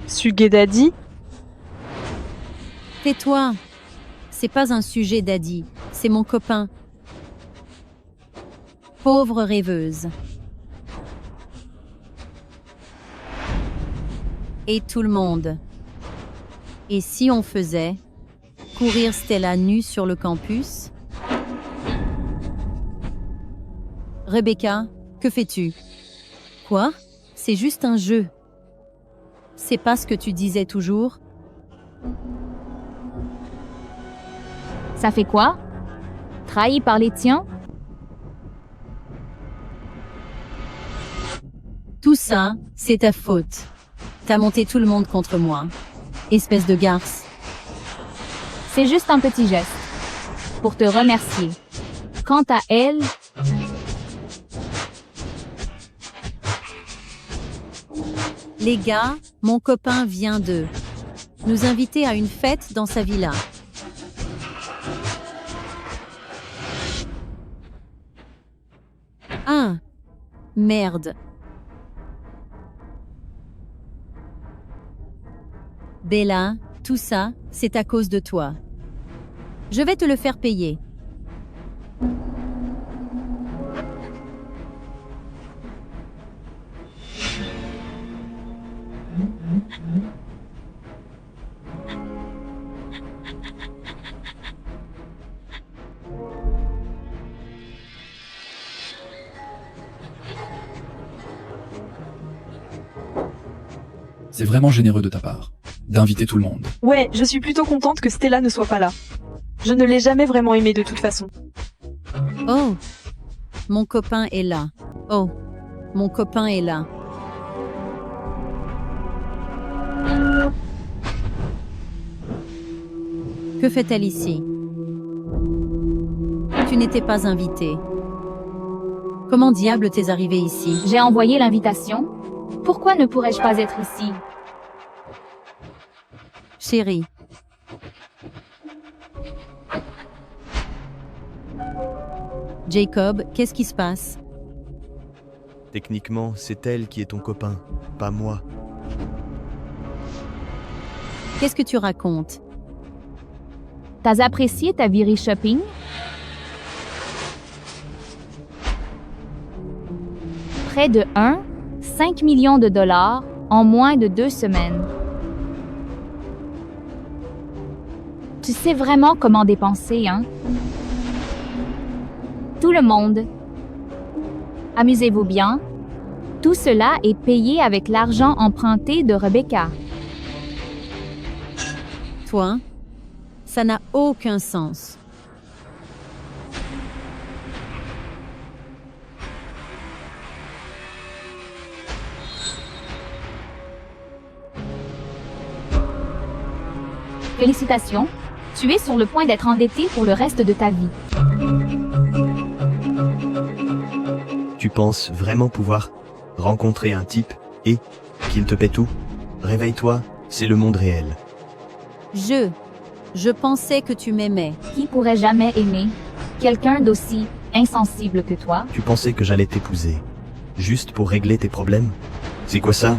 Sugar daddy? Tais-toi. C'est pas un sujet daddy, c'est mon copain. Pauvre rêveuse. Et tout le monde. Et si on faisait courir Stella nue sur le campus? Rebecca, que fais-tu? Quoi? C'est juste un jeu. C'est pas ce que tu disais toujours? Ça fait quoi? Trahi par les tiens? Tout ça, c'est ta faute. T'as monté tout le monde contre moi. Espèce de garce. C'est juste un petit geste. Pour te remercier. Quant à elle... Les gars, mon copain vient de nous inviter à une fête dans sa villa. Ah, merde. Bella, tout ça, c'est à cause de toi. Je vais te le faire payer. C'est vraiment généreux de ta part, d'inviter tout le monde. Ouais, je suis plutôt contente que Stella ne soit pas là. Je ne l'ai jamais vraiment aimée de toute façon. Oh, mon copain est là. Oh, mon copain est là. Que fait-elle ici? Tu n'étais pas invité. Comment diable t'es arrivé ici? J'ai envoyé l'invitation. Pourquoi ne pourrais-je pas être ici? Chérie. Jacob, qu'est-ce qui se passe? Techniquement, c'est elle qui est ton copain, pas moi. Qu'est-ce que tu racontes? T'as apprécié ta virée shopping? Près de 5 millions de dollars en moins de 2 semaines. Tu sais vraiment comment dépenser, hein? tout le monde. Amusez-vous bien. Tout cela est payé avec l'argent emprunté de Rebecca. Toi, ça n'a aucun sens. Félicitations, tu es sur le point d'être endetté pour le reste de ta vie. Tu penses vraiment pouvoir rencontrer un type et qu'il te paie tout? Réveille-toi, c'est le monde réel. Je pensais que tu m'aimais. Qui pourrait jamais aimer quelqu'un d'aussi insensible que toi? Tu pensais que j'allais t'épouser, juste pour régler tes problèmes? C'est quoi ça?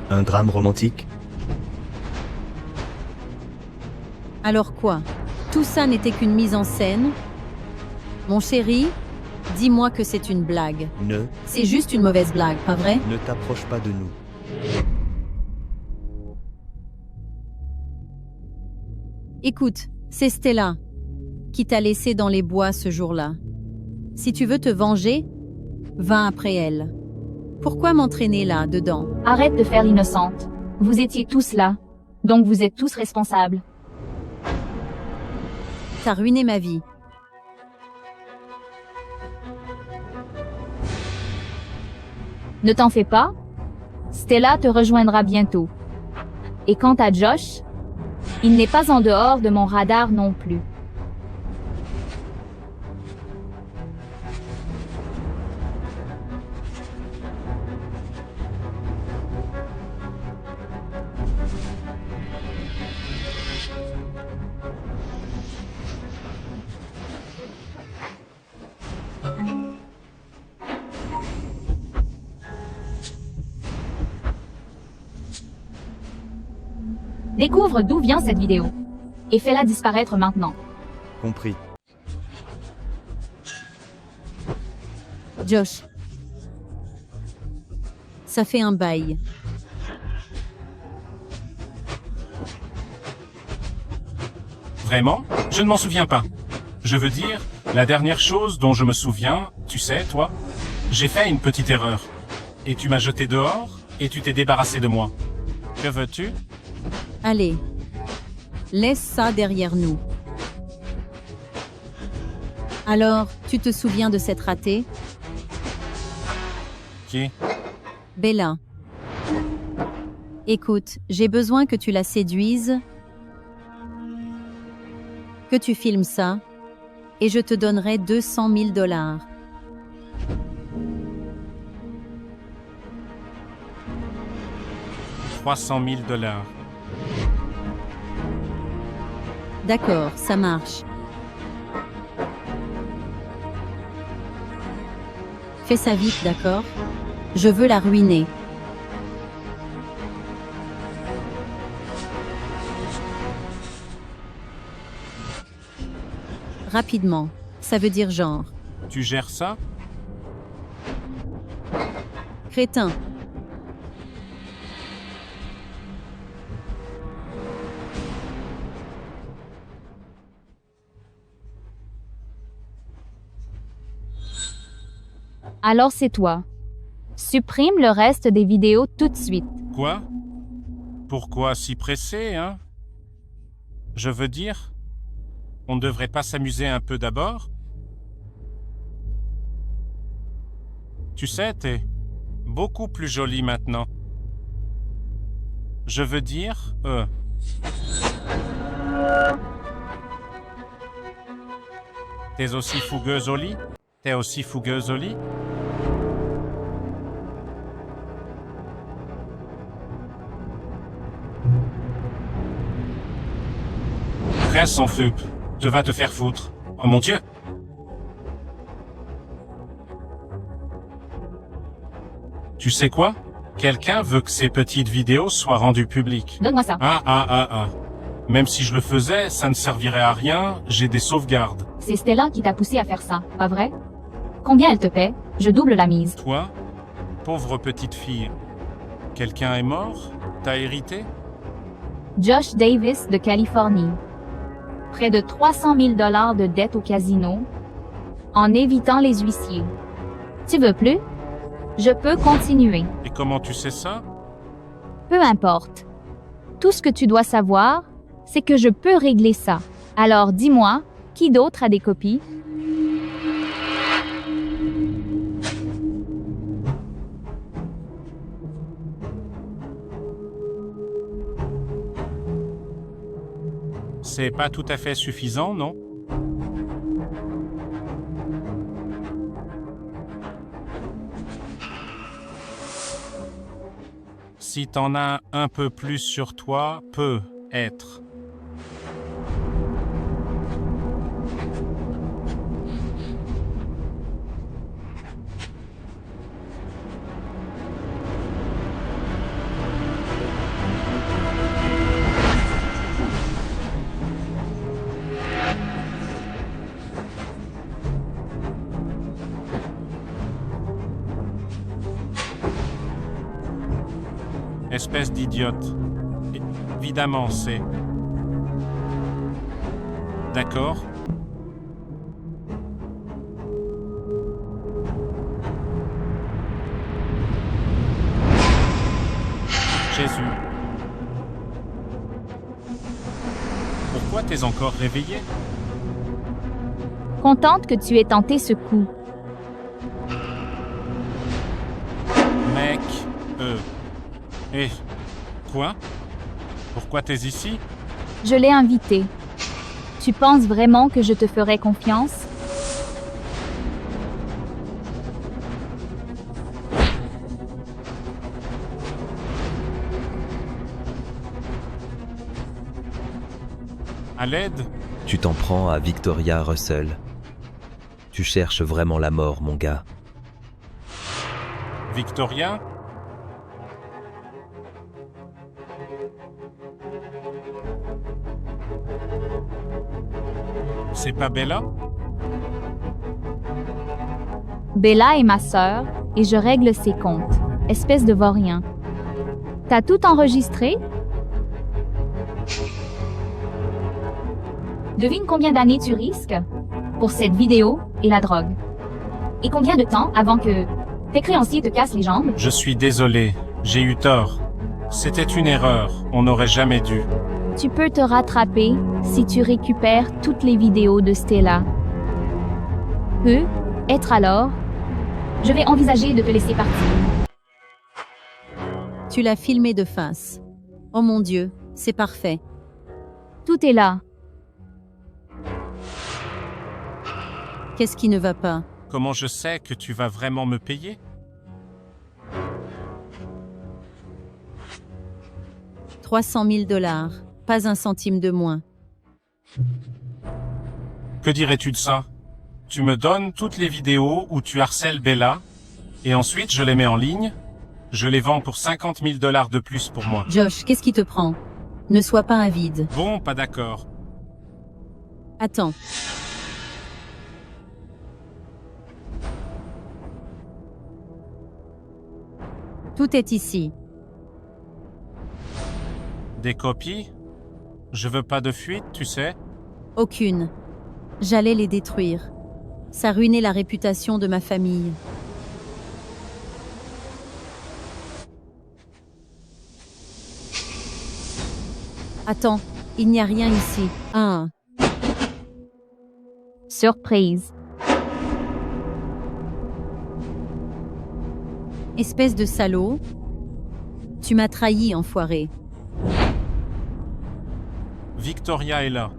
Un drame romantique? Alors quoi? Tout ça n'était qu'une mise en scène? Mon chéri, dis-moi que c'est une blague. C'est juste une mauvaise blague, pas vrai? Ne t'approche pas de nous. Écoute, c'est Stella qui t'a laissé dans les bois ce jour-là. Si tu veux te venger, va après elle. Pourquoi m'entraîner là, dedans? Arrête de faire l'innocente. Vous étiez tous là, donc vous êtes tous responsables. T'as ruiné ma vie. Ne t'en fais pas. Stella te rejoindra bientôt. Et quant à Josh, il n'est pas en dehors de mon radar non plus. Découvre d'où vient cette vidéo. Et fais-la disparaître maintenant. Compris. Josh. Ça fait un bail. Vraiment? Je ne m'en souviens pas. Je veux dire, la dernière chose dont je me souviens, tu sais, toi, j'ai fait une petite erreur. Et tu m'as jeté dehors, et tu t'es débarrassé de moi. Que veux-tu? Allez, laisse ça derrière nous. Alors, tu te souviens de cette ratée? Qui? Bella. Écoute, j'ai besoin que tu la séduises, que tu filmes ça, et je te donnerai 200 000 $. 300 000 $. D'accord, ça marche. Fais ça vite, d'accord? Je veux la ruiner. Rapidement. Ça veut dire genre. Tu gères ça? Crétin. Alors c'est toi. Supprime le reste des vidéos tout de suite. Quoi? Pourquoi si pressé, hein? Je veux dire, on ne devrait pas s'amuser un peu d'abord? Tu sais, t'es beaucoup plus jolie maintenant. Je veux dire, T'es aussi fougueuse au lit? T'es aussi fougueuse au lit? Reste sans fup. Te va te faire foutre. Oh mon Dieu! Tu sais quoi? Quelqu'un veut que ces petites vidéos soient rendues publiques. Donne-moi ça. Même si je le faisais, ça ne servirait à rien, j'ai des sauvegardes. C'est Stella qui t'a poussé à faire ça, pas vrai? Combien elle te paie? Je double la mise. Toi? Pauvre petite fille. Quelqu'un est mort? T'as hérité? Josh Davis de Californie. Près de 300 000 $ de dette au casino. en évitant les huissiers. Tu veux plus? Je peux continuer. Et comment tu sais ça? Peu importe. Tout ce que tu dois savoir, c'est que je peux régler ça. Alors dis-moi, qui d'autre a des copies? C'est pas tout à fait suffisant, non? Si t'en as un peu plus sur toi, peut être. Espèce d'idiote. Évidemment, c'est... D'accord. Jésus. Pourquoi t'es encore réveillé? Contente que tu aies tenté ce coup. Mec, Eh, quoi? Pourquoi t'es ici? Je l'ai invité. Tu penses vraiment que je te ferai confiance? À l'aide? Tu t'en prends à Victoria Russell. Tu cherches vraiment la mort, mon gars. Victoria? C'est pas Bella? Bella est ma sœur et je règle ses comptes. Espèce de vaurien. T'as tout enregistré? Devine combien d'années tu risques pour cette vidéo et la drogue. Et combien de temps avant que tes créanciers te cassent les jambes? Je suis désolé, j'ai eu tort. C'était une erreur, on n'aurait jamais dû. Tu peux te rattraper si tu récupères toutes les vidéos de Stella. Peut être alors, je vais envisager de te laisser partir. Tu l'as filmé de face. Oh mon Dieu, c'est parfait. Tout est là. Qu'est-ce qui ne va pas? Comment je sais que tu vas vraiment me payer? $300 000, pas un centime de moins. Que dirais-tu de ça? Tu me donnes toutes les vidéos où tu harcèles Bella, et ensuite je les mets en ligne, je les vends pour $50 000 de plus pour moi. Josh, qu'est-ce qui te prend? Ne sois pas avide. Bon, pas d'accord. Attends. Tout est ici. Des copies? Je veux pas de fuite, tu sais. Aucune. J'allais les détruire. Ça ruinait la réputation de ma famille. Attends, il n'y a rien ici. Ah. Surprise. Espèce de salaud. Tu m'as trahi, enfoiré. Victoria est là.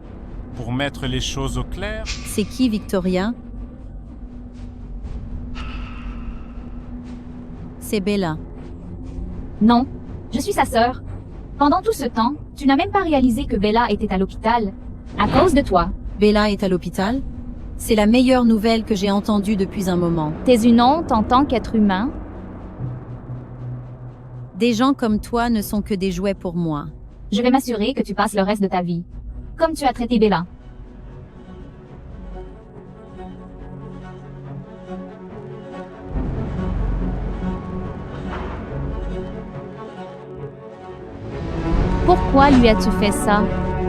Pour mettre les choses au clair. C'est qui, Victoria? C'est Bella. Non, je suis sa sœur. Pendant tout ce temps, tu n'as même pas réalisé que Bella était à l'hôpital. À cause de toi. Bella est à l'hôpital? C'est la meilleure nouvelle que j'ai entendue depuis un moment. T'es une honte en tant qu'être humain. Des gens comme toi ne sont que des jouets pour moi. Je vais m'assurer que tu passes le reste de ta vie. Comme tu as traité Bella. Pourquoi lui as-tu fait ça?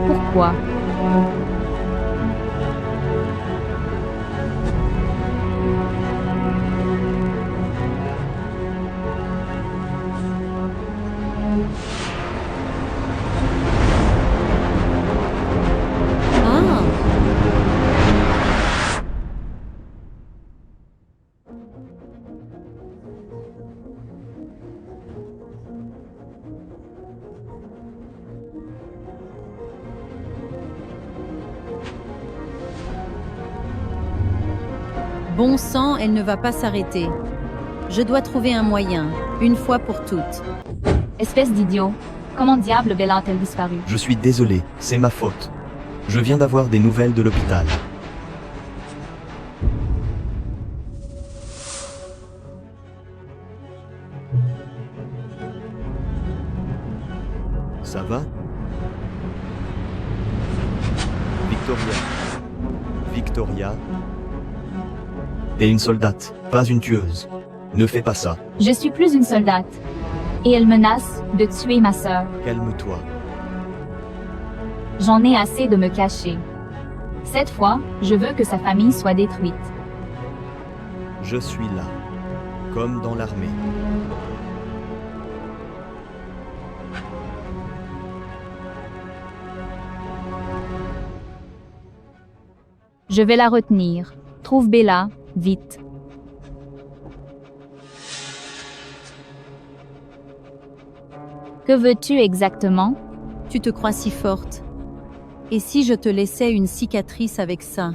Pourquoi? Bon sang, elle ne va pas s'arrêter. Je dois trouver un moyen, une fois pour toutes. Espèce d'idiot. Comment diable Bella a-t-elle disparu? Je suis désolé, c'est ma faute. Je viens d'avoir des nouvelles de l'hôpital. Ça va? Victoria. Victoria. T'es une soldate, pas une tueuse. Ne fais pas ça. Je suis plus une soldate. Et elle menace de tuer ma sœur. Calme-toi. J'en ai assez de me cacher. Cette fois, je veux que sa famille soit détruite. Je suis là. Comme dans l'armée. Je vais la retenir. Trouve Bella, vite. Que veux-tu exactement? Tu te crois si forte. Et si je te laissais une cicatrice avec ça?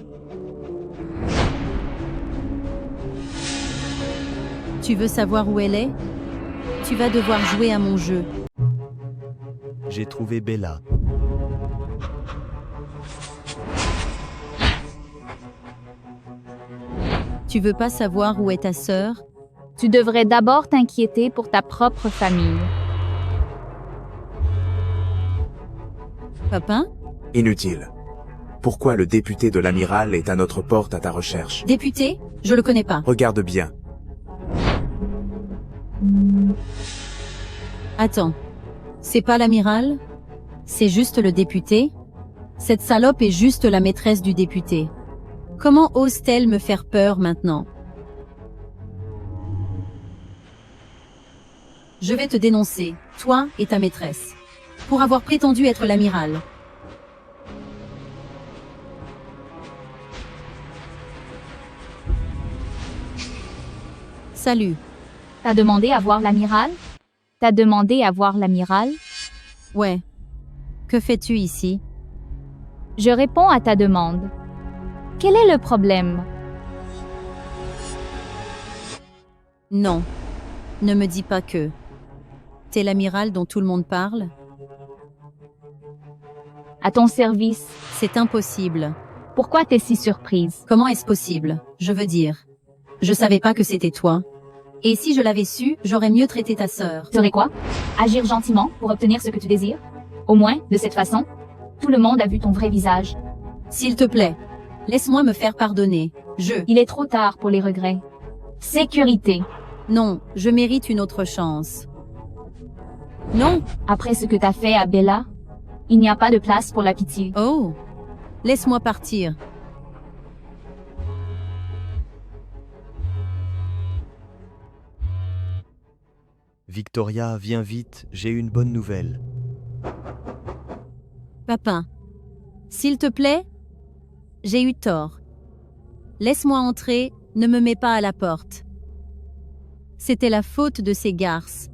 Tu veux savoir où elle est? Tu vas devoir jouer à mon jeu. J'ai trouvé Bella. Tu veux pas savoir où est ta sœur? Tu devrais d'abord t'inquiéter pour ta propre famille. Papa? Inutile. Pourquoi le député de l'amiral est à notre porte à ta recherche? Député? Je le connais pas. Regarde bien. Attends. C'est pas l'amiral? C'est juste le député? Cette salope est juste la maîtresse du député. Comment ose-t-elle me faire peur maintenant? Je vais te dénoncer, toi et ta maîtresse, pour avoir prétendu être l'amiral. Salut. T'as demandé à voir l'amiral? T'as demandé à voir l'amiral? Ouais. Que fais-tu ici? Je réponds à ta demande. Quel est le problème? Non. Ne me dis pas que... T'es l'amiral dont tout le monde parle? À ton service. C'est impossible. Pourquoi t'es si surprise? Comment est-ce possible? Je veux dire... Je savais pas que c'était toi. Et si je l'avais su, j'aurais mieux traité ta sœur. Serait quoi? Agir gentiment pour obtenir ce que tu désires? Au moins, de cette façon, tout le monde a vu ton vrai visage. S'il te plaît, laisse-moi me faire pardonner. Il est trop tard pour les regrets. Sécurité. Non, je mérite une autre chance. Non. Après ce que t'as fait à Bella, il n'y a pas de place pour la pitié. Oh. Laisse-moi partir. Victoria, viens vite, j'ai une bonne nouvelle. Papa. S'il te plaît? J'ai eu tort. Laisse-moi entrer, ne me mets pas à la porte. C'était la faute de ces garces.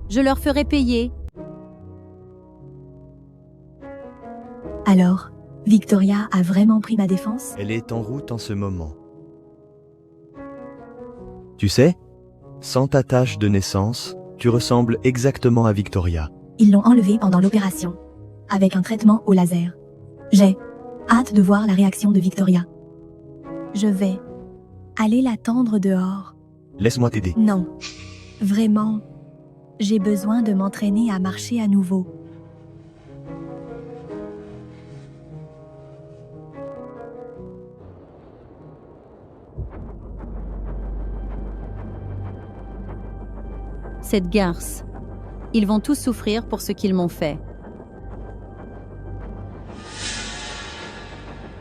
Je leur ferai payer. Alors, Victoria a vraiment pris ma défense? Elle est en route en ce moment. Tu sais, sans ta tache de naissance, tu ressembles exactement à Victoria. Ils l'ont enlevée pendant l'opération, avec un traitement au laser. J'ai hâte de voir la réaction de Victoria. Je vais aller l'attendre dehors. Laisse-moi t'aider. Non, vraiment, j'ai besoin de m'entraîner à marcher à nouveau. Cette garce. Ils vont tous souffrir pour ce qu'ils m'ont fait.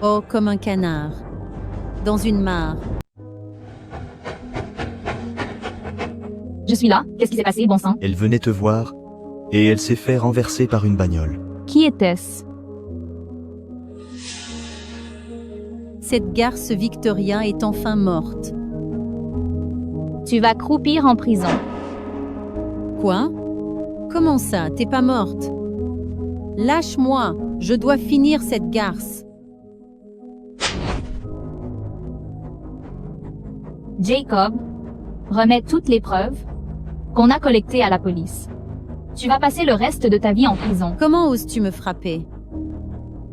Oh, comme un canard. Dans une mare. Je suis là. Qu'est-ce qui s'est passé, bon sang? Elle venait te voir, et elle s'est fait renverser par une bagnole. Qui était-ce? Cette garce Victoria est enfin morte. Tu vas croupir en prison. Quoi? Comment ça, t'es pas morte? Lâche-moi, je dois finir cette garce. Jacob, remets toutes les preuves qu'on a collectées à la police. Tu vas passer le reste de ta vie en prison. Comment oses-tu me frapper?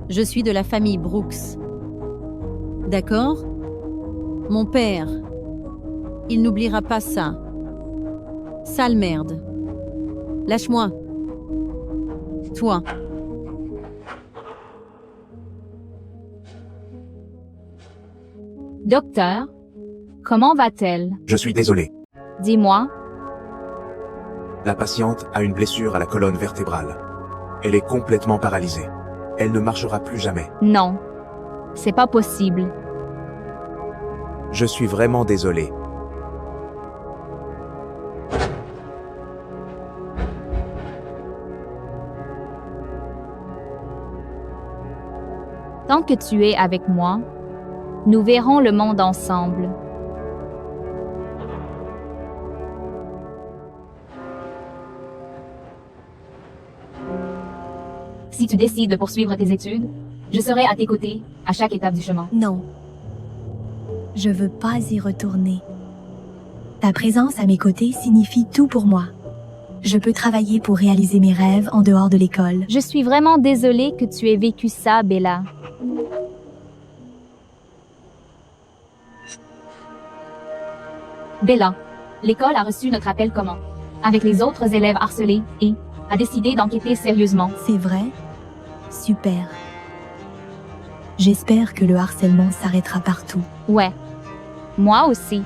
Je suis de la famille Brooks. D'accord? Mon père. Il n'oubliera pas ça. Sale merde. Lâche-moi. Toi. Docteur, comment va-t-elle? Je suis désolé. Dis-moi. La patiente a une blessure à la colonne vertébrale. Elle est complètement paralysée. Elle ne marchera plus jamais. Non. C'est pas possible. Je suis vraiment désolé. Tant que tu es avec moi, nous verrons le monde ensemble. Si tu décides de poursuivre tes études, je serai à tes côtés à chaque étape du chemin. Non. Je veux pas y retourner. Ta présence à mes côtés signifie tout pour moi. Je peux travailler pour réaliser mes rêves en dehors de l'école. Je suis vraiment désolée que tu aies vécu ça, Bella. Bella, l'école a reçu notre appel commun, avec les autres élèves harcelés, et a décidé d'enquêter sérieusement. C'est vrai? Super. J'espère que le harcèlement s'arrêtera partout. Ouais, moi aussi.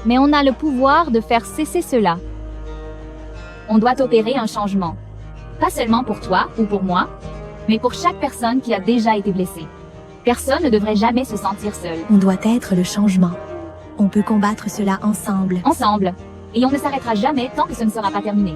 Mais on a le pouvoir de faire cesser cela. On doit opérer un changement. Pas seulement pour toi ou pour moi, mais pour chaque personne qui a déjà été blessée. Personne ne devrait jamais se sentir seul. On doit être le changement. On peut combattre cela ensemble. Ensemble. Et on ne s'arrêtera jamais tant que ce ne sera pas terminé.